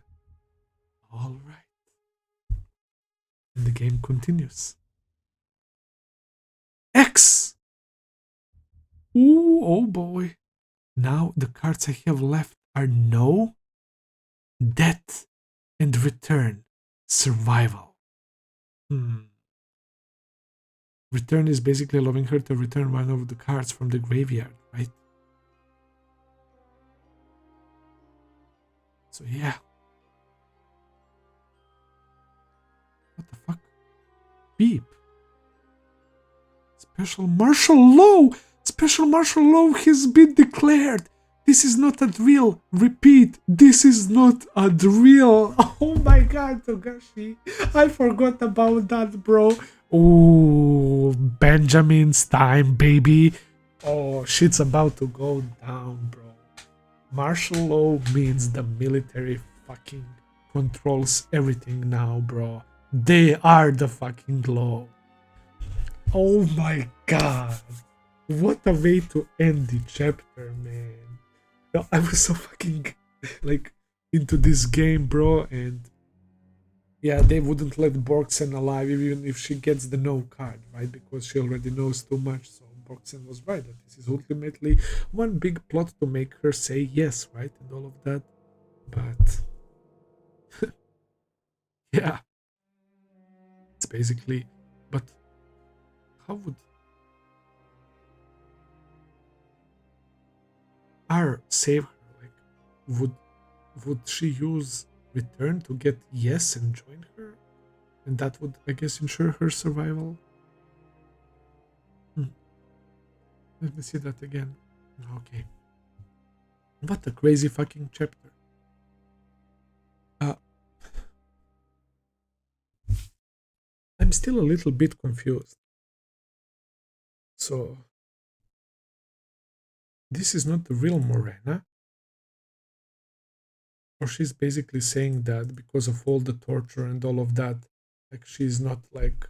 All right. And the game continues. X! Ooh, oh boy. Now the cards I have left are No, Death, and Return. Survival. Return is basically allowing her to return one of the cards from the graveyard, right? So yeah. What the fuck? Beep. Special martial law! Special martial law has been declared! This is not a drill. Repeat, this is not a drill. Oh my god, Togashi. I forgot about that, bro. Oh, Benjamin's time, baby. Oh, shit's about to go down, bro. Martial law means the military fucking controls everything now, bro. They are the fucking law. Oh my god. What a way to end the chapter, man. I was so fucking like into this game, bro, and yeah, they wouldn't let Borksen alive even if she gets the no card, right? Because she already knows too much. So Borksen was right that this is ultimately one big plot to make her say yes, right? And all of that. But yeah, it's basically. But how would R save her? Like, would she use return to get yes and join her? And that would, I guess, ensure her survival. Let me see that again. Okay. What a crazy fucking chapter. I'm still a little bit confused. So, this is not the real Morena? Or she's basically saying that because of all the torture and all of that, like she's not like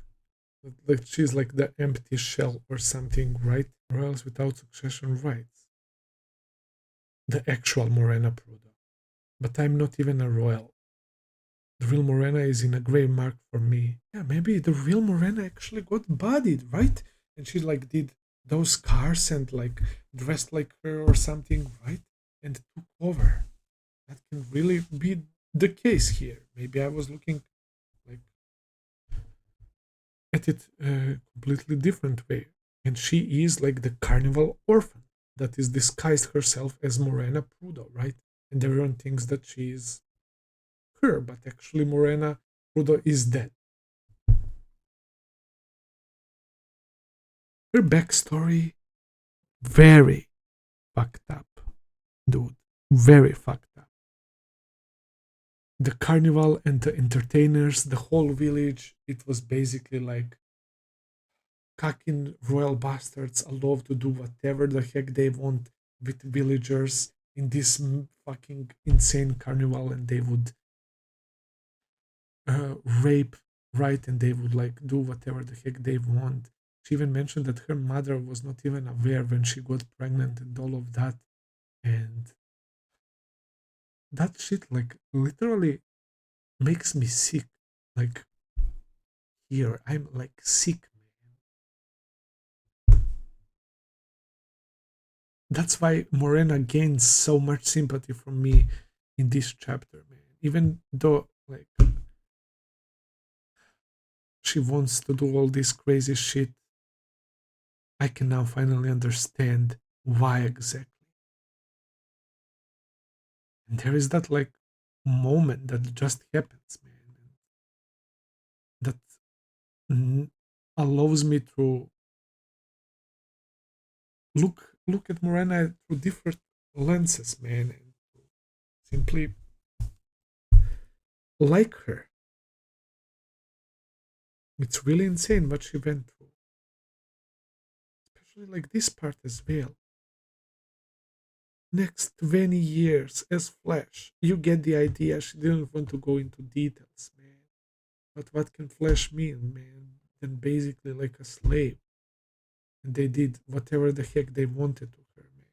she's like the empty shell or something, right? Royals without succession rights. The actual Morena Pruda. But I'm not even a royal. The real Morena is in a grave mark for me. Yeah, maybe the real Morena actually got bodied, right? And she like did those scars and like dressed like her or something, right? And took over. That can really be the case here. Maybe I was looking like at it completely different way. And she is like the carnival orphan that is disguised herself as Morena Prudo, right? And everyone thinks that she is her, but actually Morena Prudo is dead. Her backstory, very fucked up, dude. Very fucked up. The carnival and the entertainers, the whole village, it was basically like cocking royal bastards allowed to do whatever the heck they want with villagers in this fucking insane carnival, and they would rape, right? And they would like do whatever the heck they want. She even mentioned that her mother was not even aware when she got pregnant and all of that. And that shit like literally makes me sick. Like here, I'm like sick, man. That's why Morena gains so much sympathy from me in this chapter, man. Even though like she wants to do all this crazy shit I can now finally understand why exactly. And there is that like moment that just happens, man, that allows me to look at Morena through different lenses, man, and simply like her. It's really insane what she went through, especially like this part as well. Next 20 years as Flash, you get the idea. She didn't want to go into details, man. But what can Flash mean, man? Then basically like a slave, and they did whatever the heck they wanted to her, man.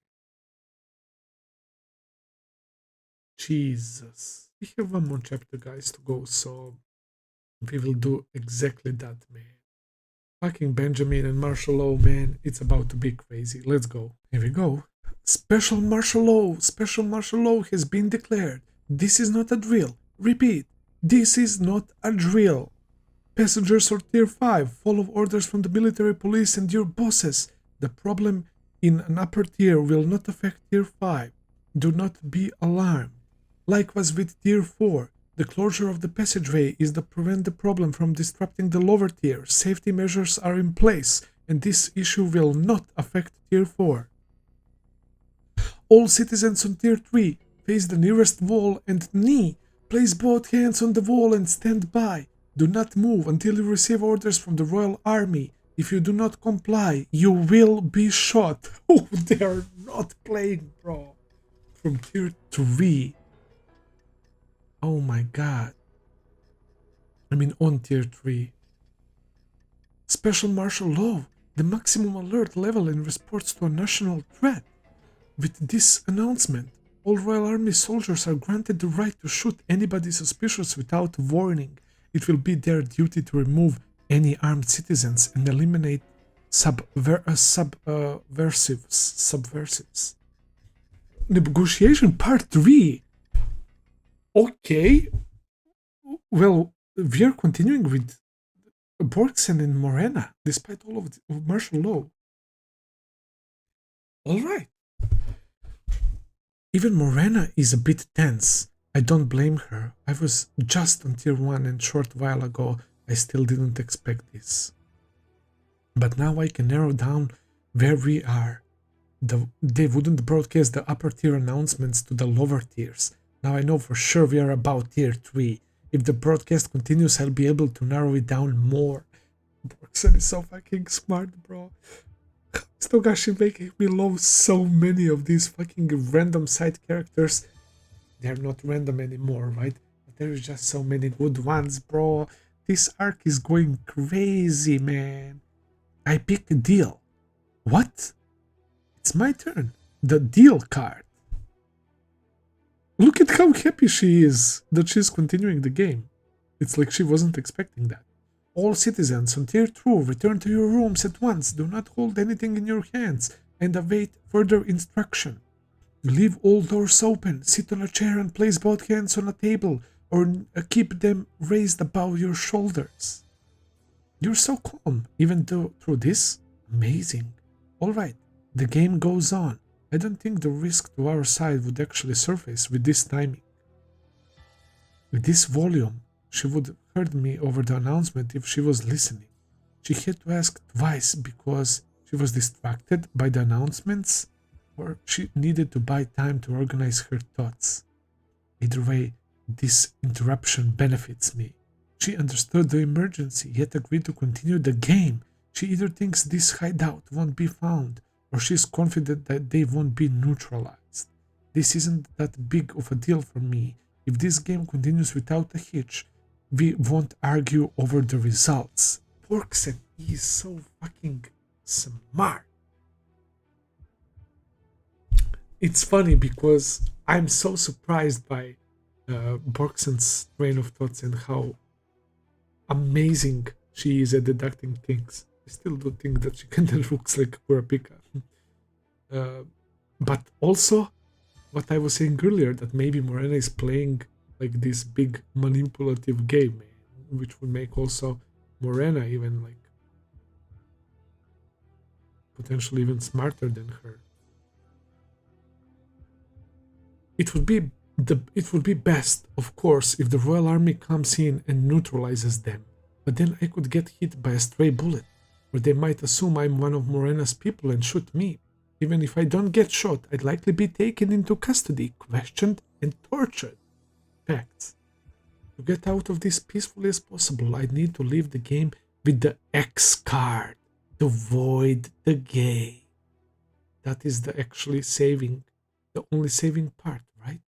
Jesus. We have one more chapter, guys, to go, so we will do exactly that, man. Fucking Benjamin and martial law, man. It's about to be crazy. Let's go. Here we go. Special martial law. Special martial law has been declared. This is not a drill. Repeat. This is not a drill. Passengers or Tier 5 follow orders from the military police and your bosses. The problem in an upper tier will not affect Tier 5. Do not be alarmed. Likewise with Tier 4, the closure of the passageway is to prevent the problem from disrupting the lower tier. Safety measures are in place, and this issue will not affect Tier 4. All citizens on Tier 3 face the nearest wall and knee. Place both hands on the wall and stand by. Do not move until you receive orders from the Royal Army. If you do not comply, you will be shot. Oh, they're not playing, bro. From Tier 3. Oh my god. I mean, on Tier 3. Special martial law. The maximum alert level in response to a national threat. With this announcement, all Royal Army soldiers are granted the right to shoot anybody suspicious without warning. It will be their duty to remove any armed citizens and eliminate subversives. Negotiation Part 3. Okay. Well, we are continuing with Borksen and Morena, despite all of the martial law. Alright. Even Morena is a bit tense. I don't blame her. I was just on Tier 1 and short while ago I still didn't expect this. But now I can narrow down where we are. They wouldn't broadcast the upper tier announcements to the lower tiers. Now I know for sure we are about Tier 3. If the broadcast continues, I'll be able to narrow it down more. Borksen is so fucking smart, bro. Togashi making me love so many of these fucking random side characters. They're not random anymore, right? But there's just so many good ones, bro. This arc is going crazy, man. I pick a deal. What? It's my turn. The deal card. Look at how happy she is that she's continuing the game. It's like she wasn't expecting that. All citizens on Tier 2 return to your rooms at once. Do not hold anything in your hands and await further instruction. Leave all doors open. Sit on a chair and place both hands on a table or keep them raised above your shoulders. You're so calm, even though through this? Amazing. Alright, the game goes on. I don't think the risk to our side would actually surface with this timing. With this volume, she would have heard me over the announcement if she was listening. She had to ask twice because she was distracted by the announcements or she needed to buy time to organize her thoughts. Either way, this interruption benefits me. She understood the emergency, yet agreed to continue the game. She either thinks this hideout won't be found, or she's confident that they won't be neutralized. This isn't that big of a deal for me. If this game continues without a hitch, we won't argue over the results. Borksen is so fucking smart. It's funny because I'm so surprised by Borksen's train of thoughts and how amazing she is at deducting things. I still do think that she kind of looks like Kurapika. But also, what I was saying earlier, that maybe Morena is playing like this big manipulative game, which would make also Morena even like potentially even smarter than her. It would be best, of course, if the royal army comes in and neutralizes them. But then I could get hit by a stray bullet, or they might assume I'm one of Morena's people and shoot me. Even if I don't get shot, I'd likely be taken into custody, questioned, and tortured. Facts. To get out of this peacefully as possible, I need to leave the game with the X card to void the game. That is the only saving part, right?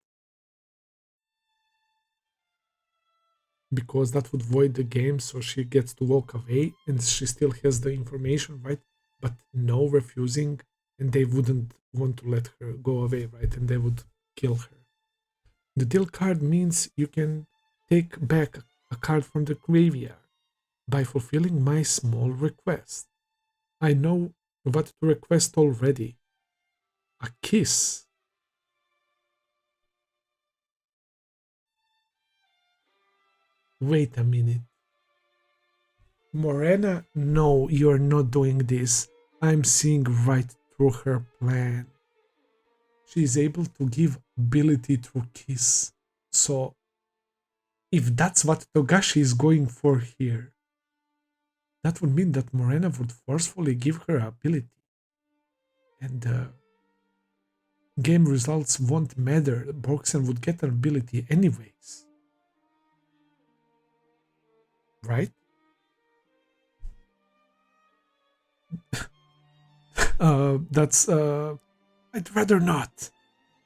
Because that would void the game, so she gets to walk away and she still has the information, right? But no refusing, and they wouldn't want to let her go away, right? And they would kill her. The deal card means you can take back a card from the graveyard by fulfilling my small request. I know what to request already. A kiss. Wait a minute. Morena, no, you're not doing this. I'm seeing right through her plan. She is able to give ability through kiss. So, if that's what Togashi is going for here, that would mean that Morena would forcefully give her ability. And game results won't matter. Borksen would get an ability anyways. Right? I'd rather not.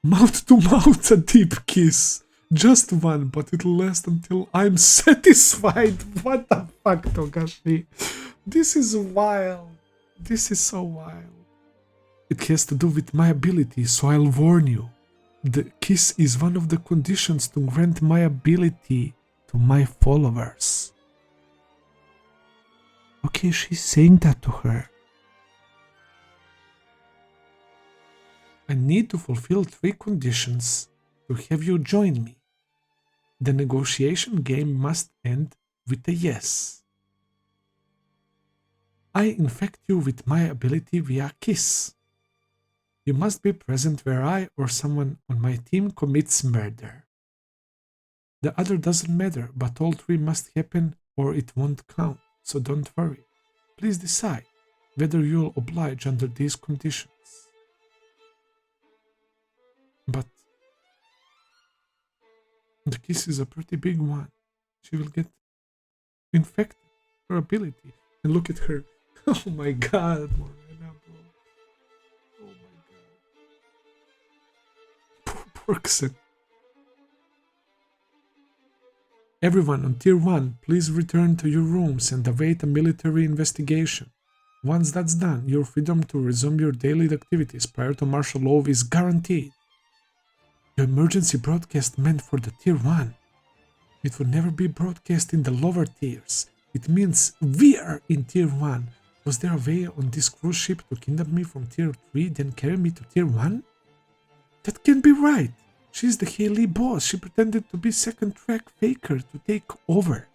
Mouth to mouth, a deep kiss. Just one, but it'll last until I'm satisfied. What the fuck, Togashi? This is wild. This is so wild. It has to do with my ability, so I'll warn you. The kiss is one of the conditions to grant my ability to my followers. Okay, she's saying that to her. I need to fulfill 3 conditions to have you join me. The negotiation game must end with a yes. I infect you with my ability via kiss. You must be present where I or someone on my team commits murder. The other doesn't matter, but all 3 must happen or it won't count, so don't worry. Please decide whether you'll oblige under these conditions. But the kiss is a pretty big one. She will get infected. Her ability. And look at her. Oh my god, Morena, bro. Oh my god. Poor Borksen. Everyone on Tier 1, please return to your rooms and await a military investigation. Once that's done, your freedom to resume your daily activities prior to martial law is guaranteed. The emergency broadcast meant for the Tier 1. It would never be broadcast in the lower tiers. It means we are in Tier 1. Was there a way on this cruise ship to kidnap me from Tier 3, then carry me to Tier 1? That can't be right. She's the Haley boss. She pretended to be second track faker to take over.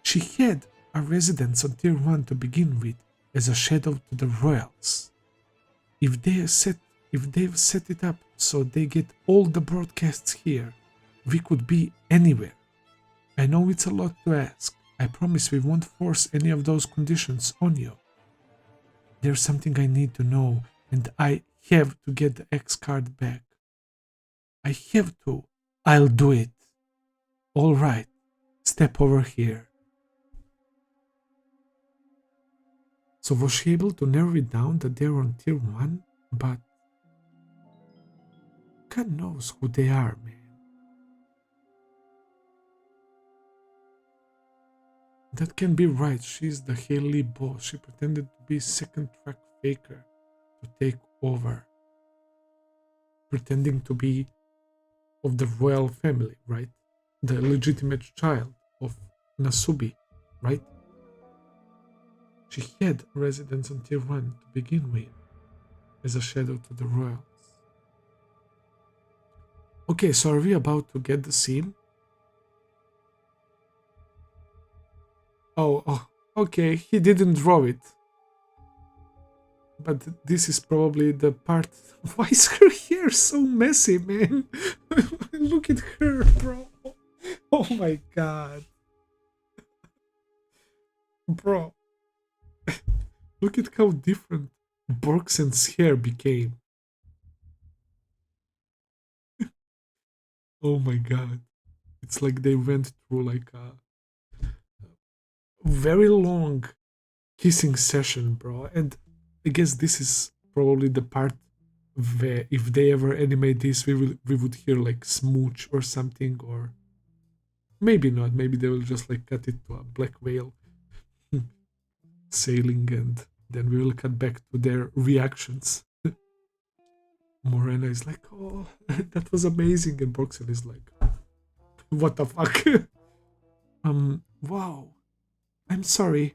She had a residence on Tier 1 to begin with as a shadow to the royals. If they've set it up so they get all the broadcasts here, we could be anywhere. I know it's a lot to ask. I promise we won't force any of those conditions on you. There's something I need to know, and I have to get the X card back. I have to. I'll do it. All right. Step over here. So was she able to narrow it down that they're on Tier 1? But God knows who they are, man. That can be right. She's the Haley boss. She pretended to be second track faker to take over. Pretending to be of the royal family, right? The legitimate child of Nasubi, right? She had residence on Tier 1 to begin with, as a shadow to the royals. Okay, so are we about to get the scene? Oh, okay, he didn't draw it. But this is probably the part. Why is her hair so messy, man? Look at her, bro. Oh my god. Bro, look at how different Borksen's hair became. Oh my god. It's like they went through like a very long kissing session, bro. And I guess this is probably the part where if they ever animate this, we would hear like smooch or something, or maybe not. Maybe they will just like cut it to a black whale sailing, and then we will cut back to their reactions. Morena is like, "Oh, that was amazing," and Borksen is like, "What the fuck?" Wow. I'm sorry.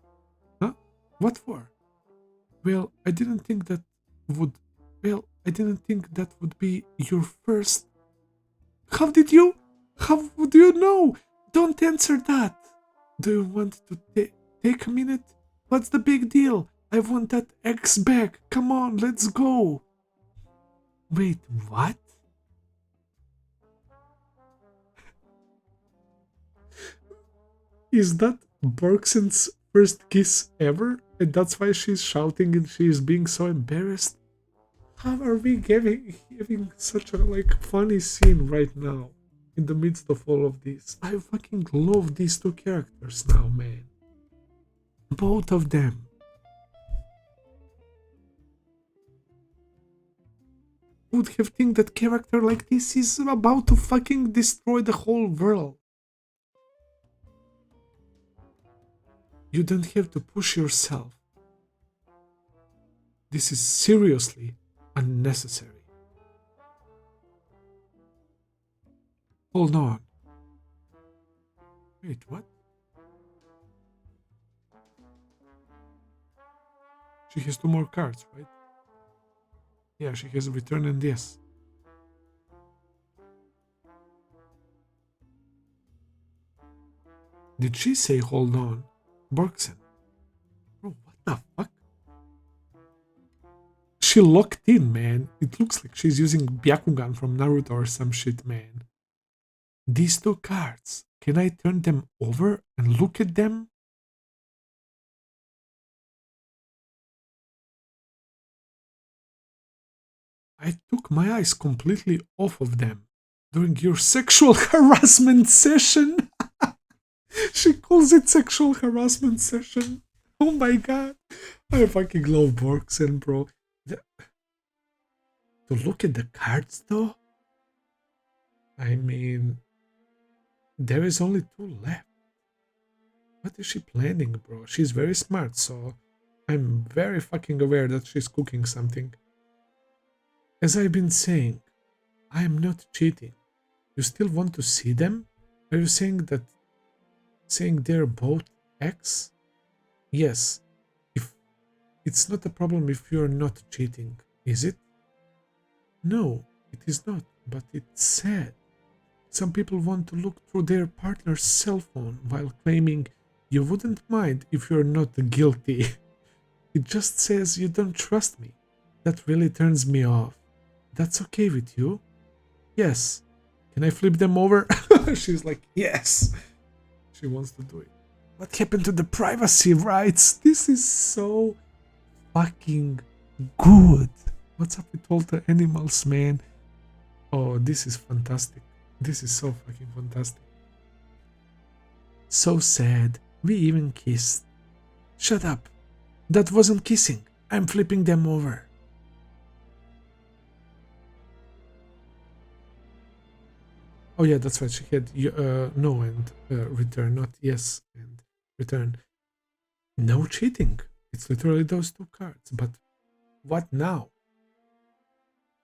Huh? What for? Well, I didn't think that would. Well, I didn't think that would be your first. How did you? How would you know? Don't answer that. Do you want to take a minute? What's the big deal? I want that X back. Come on, let's go. Wait, what? Is that Borksen's first kiss ever? And that's why she's shouting and she's being so embarrassed? How are we having such a like funny scene right now in the midst of all of this? I fucking love these two characters now, man. Both of them. Would have think that character like this is about to fucking destroy the whole world. You don't have to push yourself. This is seriously unnecessary. Hold on. Wait, what? She has two more cards, right? Yeah, she has return and yes. Did she say hold on? Borksen. Bro, what the fuck? She locked in, man. It looks like she's using Byakugan from Naruto or some shit, man. These two cards, can I turn them over and look at them? I took my eyes completely off of them during your sexual harassment session. She calls it sexual harassment session. Oh my god. I fucking love Borksen, bro. To look at the cards though? I mean, there is only two left. What is she planning, bro? She's very smart, so I'm very fucking aware that she's cooking something. As I've been saying, I am not cheating. You still want to see them? Are you saying they're both X? Yes. If it's not a problem if you're not cheating, is it? No, it is not, but it's sad. Some people want to look through their partner's cell phone while claiming you wouldn't mind if you're not guilty. It just says you don't trust me. That really turns me off. That's okay with you? Yes. Can I flip them over? She's like, yes. She wants to do it. What happened to the privacy rights? This is so fucking good. What's up with all the animals, man? Oh, this is fantastic. This is so fucking fantastic. So sad. We even kissed. Shut up. That wasn't kissing. I'm flipping them over. Oh yeah, that's right. She had no and return, not yes and return. No cheating. It's literally those two cards. But what now?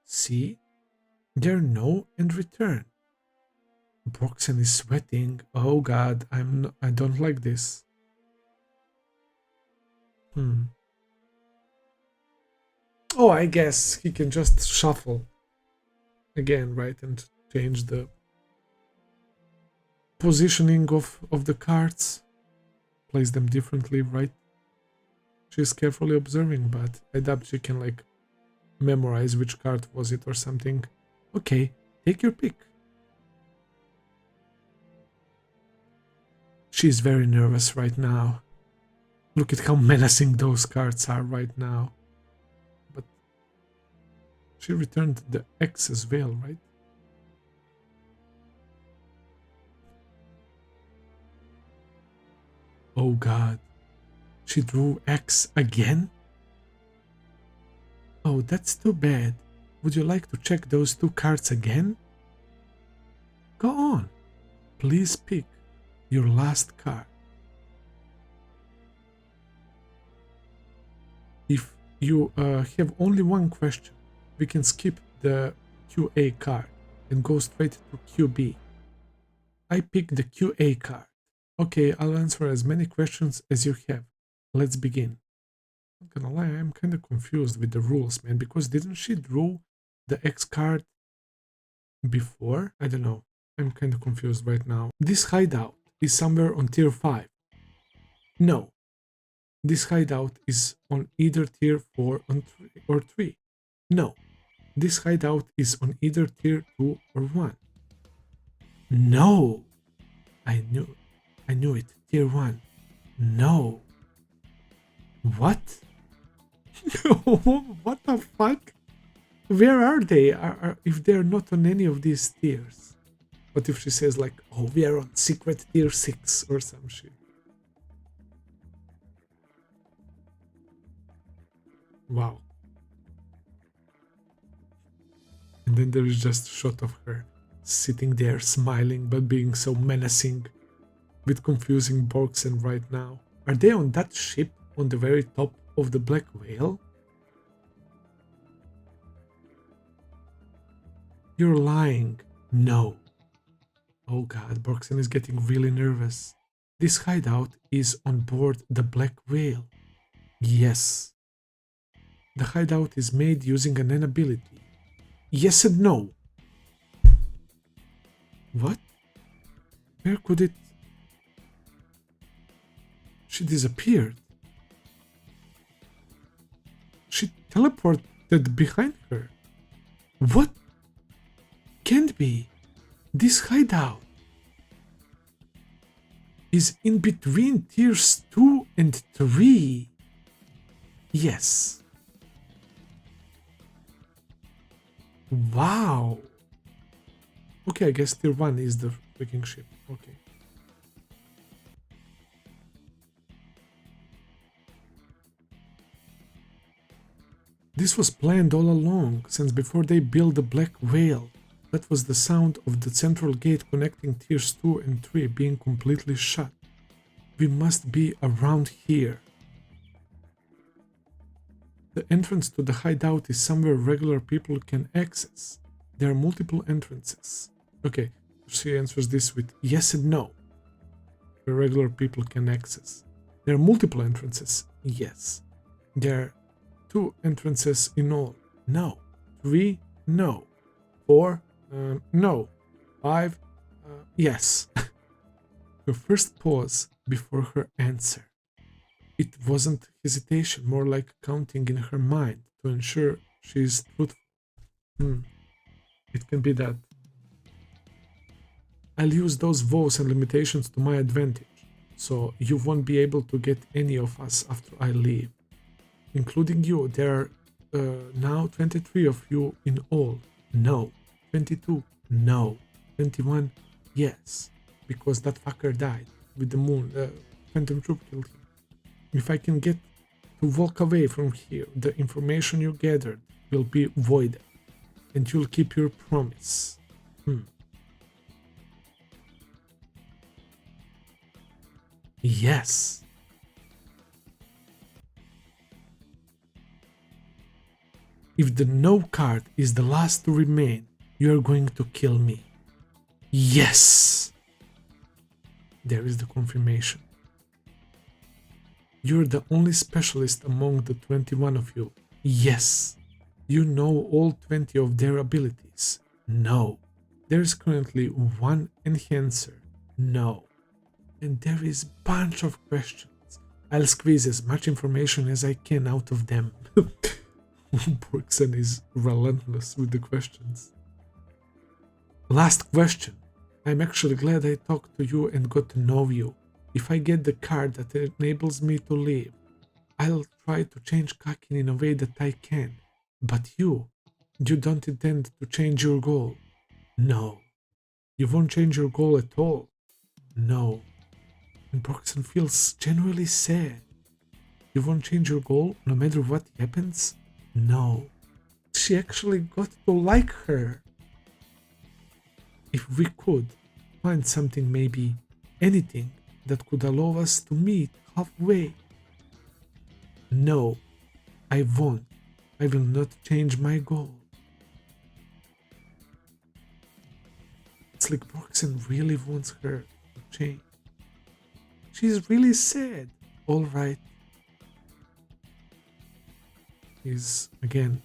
See? They're no and return. Borksen is sweating. Oh god, I don't like this. Oh, I guess he can just shuffle again, right? And change the positioning of the cards. Place them differently, right? She's carefully observing, but I doubt she can like memorize which card was it or something. Okay, take your pick. She's very nervous right now. Look at how menacing those cards are right now. But she returned the X as well, right? Oh god. She drew X again? Oh, that's too bad. Would you like to check those two cards again? Go on. Please pick your last card. If you have only one question, we can skip the QA card and go straight to QB. I pick the QA card. Okay, I'll answer as many questions as you have. Let's begin. Not gonna lie, I'm kind of confused with the rules, man, because didn't she draw the X card before? I don't know. I'm kind of confused right now. This hideout is somewhere on tier 5. No. This hideout is on either tier 4 or 3. No. This hideout is on either tier 2 or 1. No. I knew it. Tier 1. No. What? What the fuck? Where are they? If they're not on any of these tiers? What if she says like, oh, we are on secret tier 6 or some shit? Wow. And then there is just a shot of her sitting there smiling but being so menacing. Bit confusing Borksen right now. Are they on that ship on the very top of the black whale? You're lying. No. Oh god, Borksen is getting really nervous. This hideout is on board the black whale. Yes. The hideout is made using an ability. Yes and no. What? Where could it... She disappeared. She teleported behind her. What? Can't be. This hideout is in between tiers 2 and 3. Yes. Wow. Okay, I guess tier 1 is the freaking ship. Okay. This was planned all along, since before they built the black whale. That was the sound of the central gate connecting tiers 2 and 3 being completely shut. We must be around here. The entrance to the hideout is somewhere regular people can access. There are multiple entrances. Okay, she answers this with yes and no. Where regular people can access. There are multiple entrances. Yes. There are 2 entrances in all. No. 3. No. 4. No. 5. Yes. Her first pause before her answer. It wasn't hesitation, more like counting in her mind to ensure she is truthful. It can be that. I'll use those vows and limitations to my advantage, so you won't be able to get any of us after I leave. Including you, there are now 23 of you in all. No. 22. No. 21. Yes. Because that fucker died with the moon. Phantom Troop killed him. If I can get to walk away from here, the information you gathered will be voided, and you'll keep your promise. Yes. If the no card is the last to remain, you're going to kill me. Yes. There is the confirmation. You're the only specialist among the 21 of you. Yes. You know all 20 of their abilities. No. There is currently 1 enhancer. No. And there is bunch of questions. I'll squeeze as much information as I can out of them. Borksen is relentless with the questions. Last question. I'm actually glad I talked to you and got to know you. If I get the card that enables me to leave, I'll try to change Kakin in a way that I can. But you don't intend to change your goal. No. You won't change your goal at all. No. And Borksen feels genuinely sad. You won't change your goal no matter what happens? No. She actually got to like her. If we could find something, maybe anything, that could allow us to meet halfway. No, I won't. I will not change my goal. It's like Borksen really wants her to change. She's really sad. Alright. He's again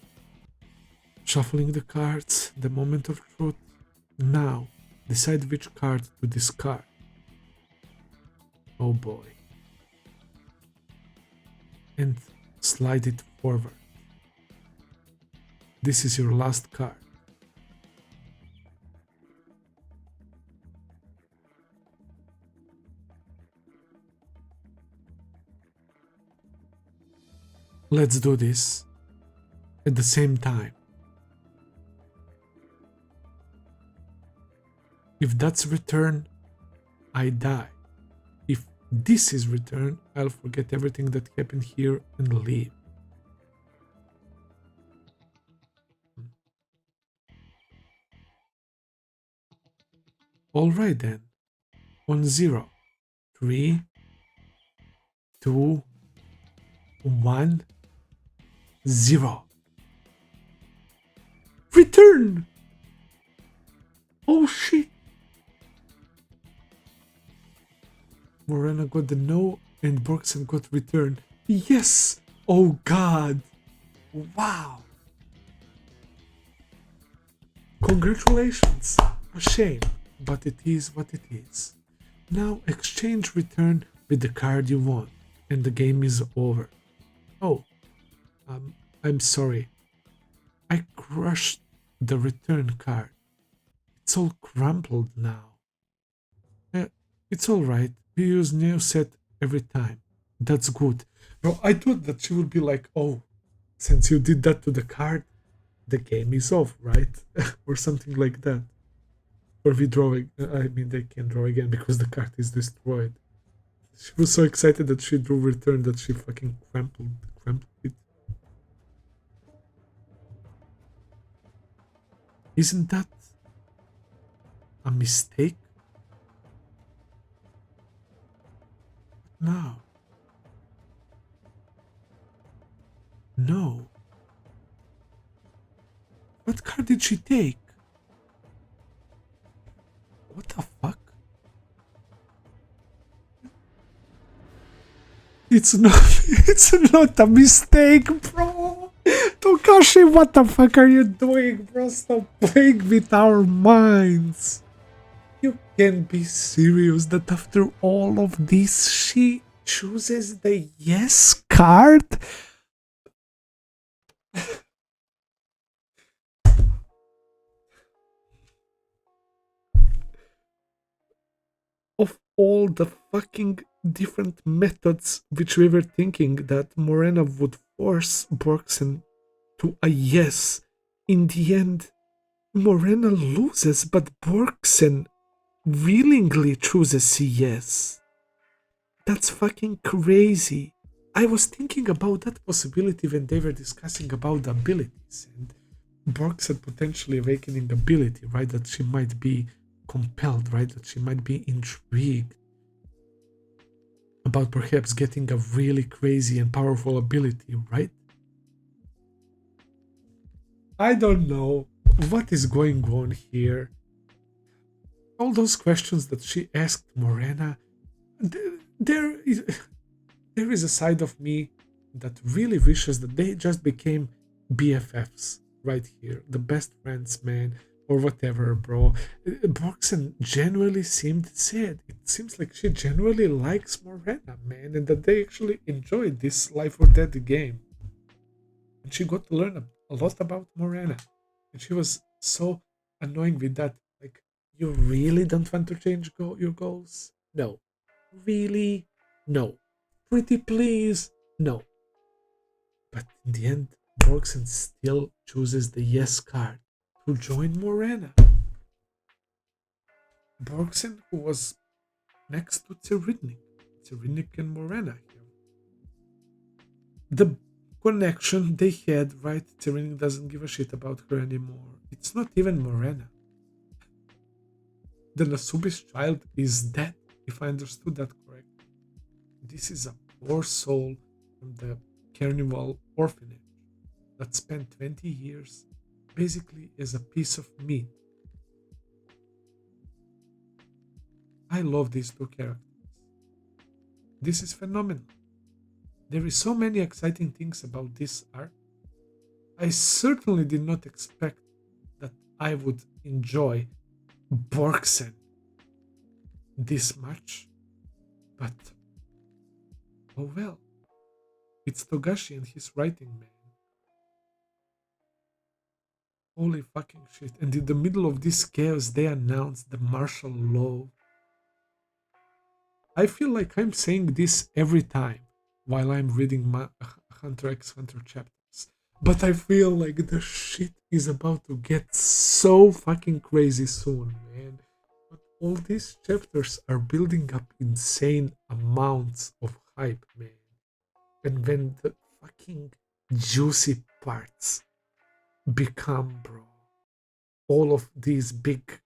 shuffling the cards, the moment of truth. Now, decide which card to discard. Oh boy. And slide it forward. This is your last card. Let's do this at the same time. If that's return, I die. If this is return, I'll forget everything that happened here and leave. Alright then. On 0, 3, 2, 1, 0. Return! Oh shit! Morena got the no and Borksen got return. Yes! Oh god! Wow! Congratulations! A shame, but it is what it is. Now exchange return with the card you want, and the game is over. Oh, I'm sorry. I crushed the return card. It's all crumpled now. It's alright. We use new set every time. That's good. Bro, I thought that she would be like, oh, since you did that to the card, the game is off, right? Or something like that. Or we draw, I mean, they can draw again because the card is destroyed. She was so excited that she drew return that she fucking crumpled it. Isn't that a mistake? No. No. What card did she take? What the fuck? It's not a mistake, bro. Togashi, what the fuck are you doing, bro? Stop playing with our minds. You can't be serious that after all of this, she chooses the yes card? Of all the fucking different methods which we were thinking that Morena would force Borksen to a yes, in the end, Morena loses, but Borksen willingly chooses yes. That's fucking crazy. I was thinking about that possibility when they were discussing about the abilities, and Borksen potentially awakening ability, right? That she might be compelled, right? That she might be intrigued about perhaps getting a really crazy and powerful ability, right? I don't know what is going on here. All those questions that she asked Morena, there is a side of me that really wishes that they just became BFFs right here, the best friends, man, or whatever, bro. Borksen genuinely seemed sad. It seems like she genuinely likes Morena, man, and that they actually enjoyed this Life or Dead game. And she got to learn a lot about Morena. And she was so annoying with that. Like, you really don't want to change your goals? No. Really? No. Pretty please? No. But in the end, Borksen still chooses the yes card to join Morena. Borksen, who was next to Cyridnik and Morena here. The connection they had, right? Cyridnik doesn't give a shit about her anymore. It's not even Morena. The Nasubi's child is dead, if I understood that correctly. This is a poor soul from the Carnival orphanage that spent 20 years basically as a piece of meat. I love these two characters. This is phenomenal. There is so many exciting things about this arc. I certainly did not expect that I would enjoy Borksen this much, but oh well. It's Togashi and his writing, man. Holy fucking shit. And in the middle of this chaos, they announced the martial law. I feel like I'm saying this every time while I'm reading my Hunter x Hunter chapters. But I feel like the shit is about to get so fucking crazy soon, man. But all these chapters are building up insane amounts of hype, man. And when the fucking juicy parts become, bro, all of these big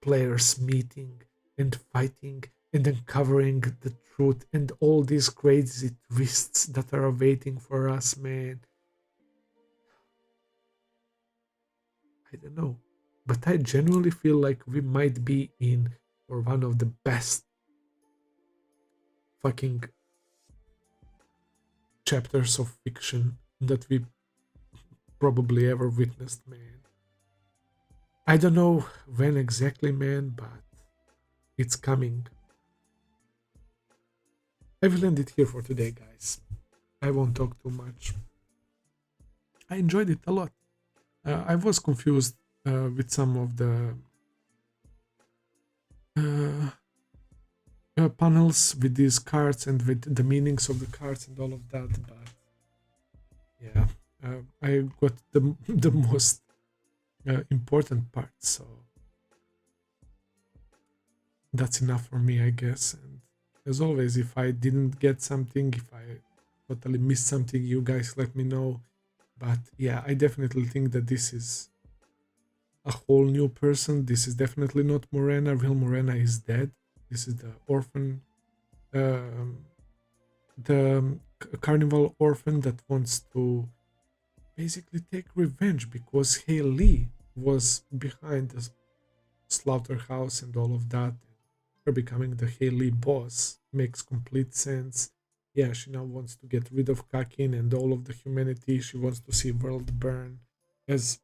players meeting and fighting and uncovering the truth and all these crazy twists that are waiting for us, man. I don't know, but I genuinely feel like we might be in for one of the best fucking chapters of fiction that we probably ever witnessed, man. I don't know when exactly, man, but it's coming. I will end it here for today, guys. I won't talk too much. I enjoyed it a lot. I was confused with some of the panels with these cards and with the meanings of the cards and all of that, but yeah, I got the most important part, so that's enough for me, I guess. And as always, if I didn't get something, if I totally missed something, you guys let me know. But yeah, I definitely think that this is a whole new person. This is definitely not Morena. Real Morena is dead. This is the orphan, the carnival orphan that wants to basically take revenge because Haley was behind the slaughterhouse and all of that. Her becoming the Haley boss makes complete sense. Yeah, she now wants to get rid of Kakin and all of the humanity. She wants to see world burn, as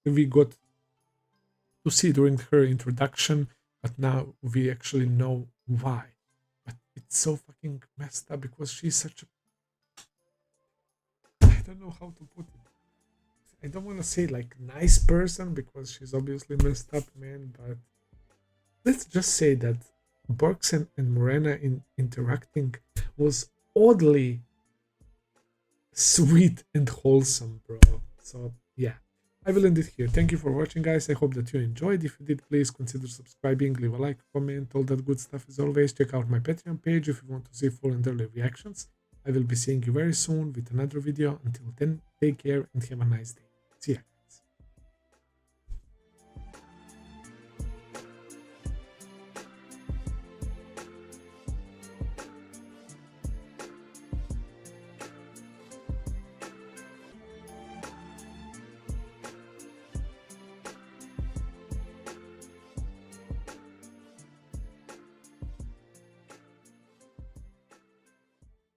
we got to see during her introduction, but now we actually know why. But it's so fucking messed up because she's such a... I don't know how to put it. I don't want to say like nice person because she's obviously messed up, man, but let's just say that Borksen and Morena interacting was oddly sweet and wholesome, bro. So yeah, I will end it here. Thank you for watching, guys. I hope that you enjoyed. If you did, please consider subscribing, leave a like, comment, all that good stuff. As always, check out my Patreon page if you want to see full and early reactions. I will be seeing you very soon with another video. Until then, take care and have a nice day. See ya.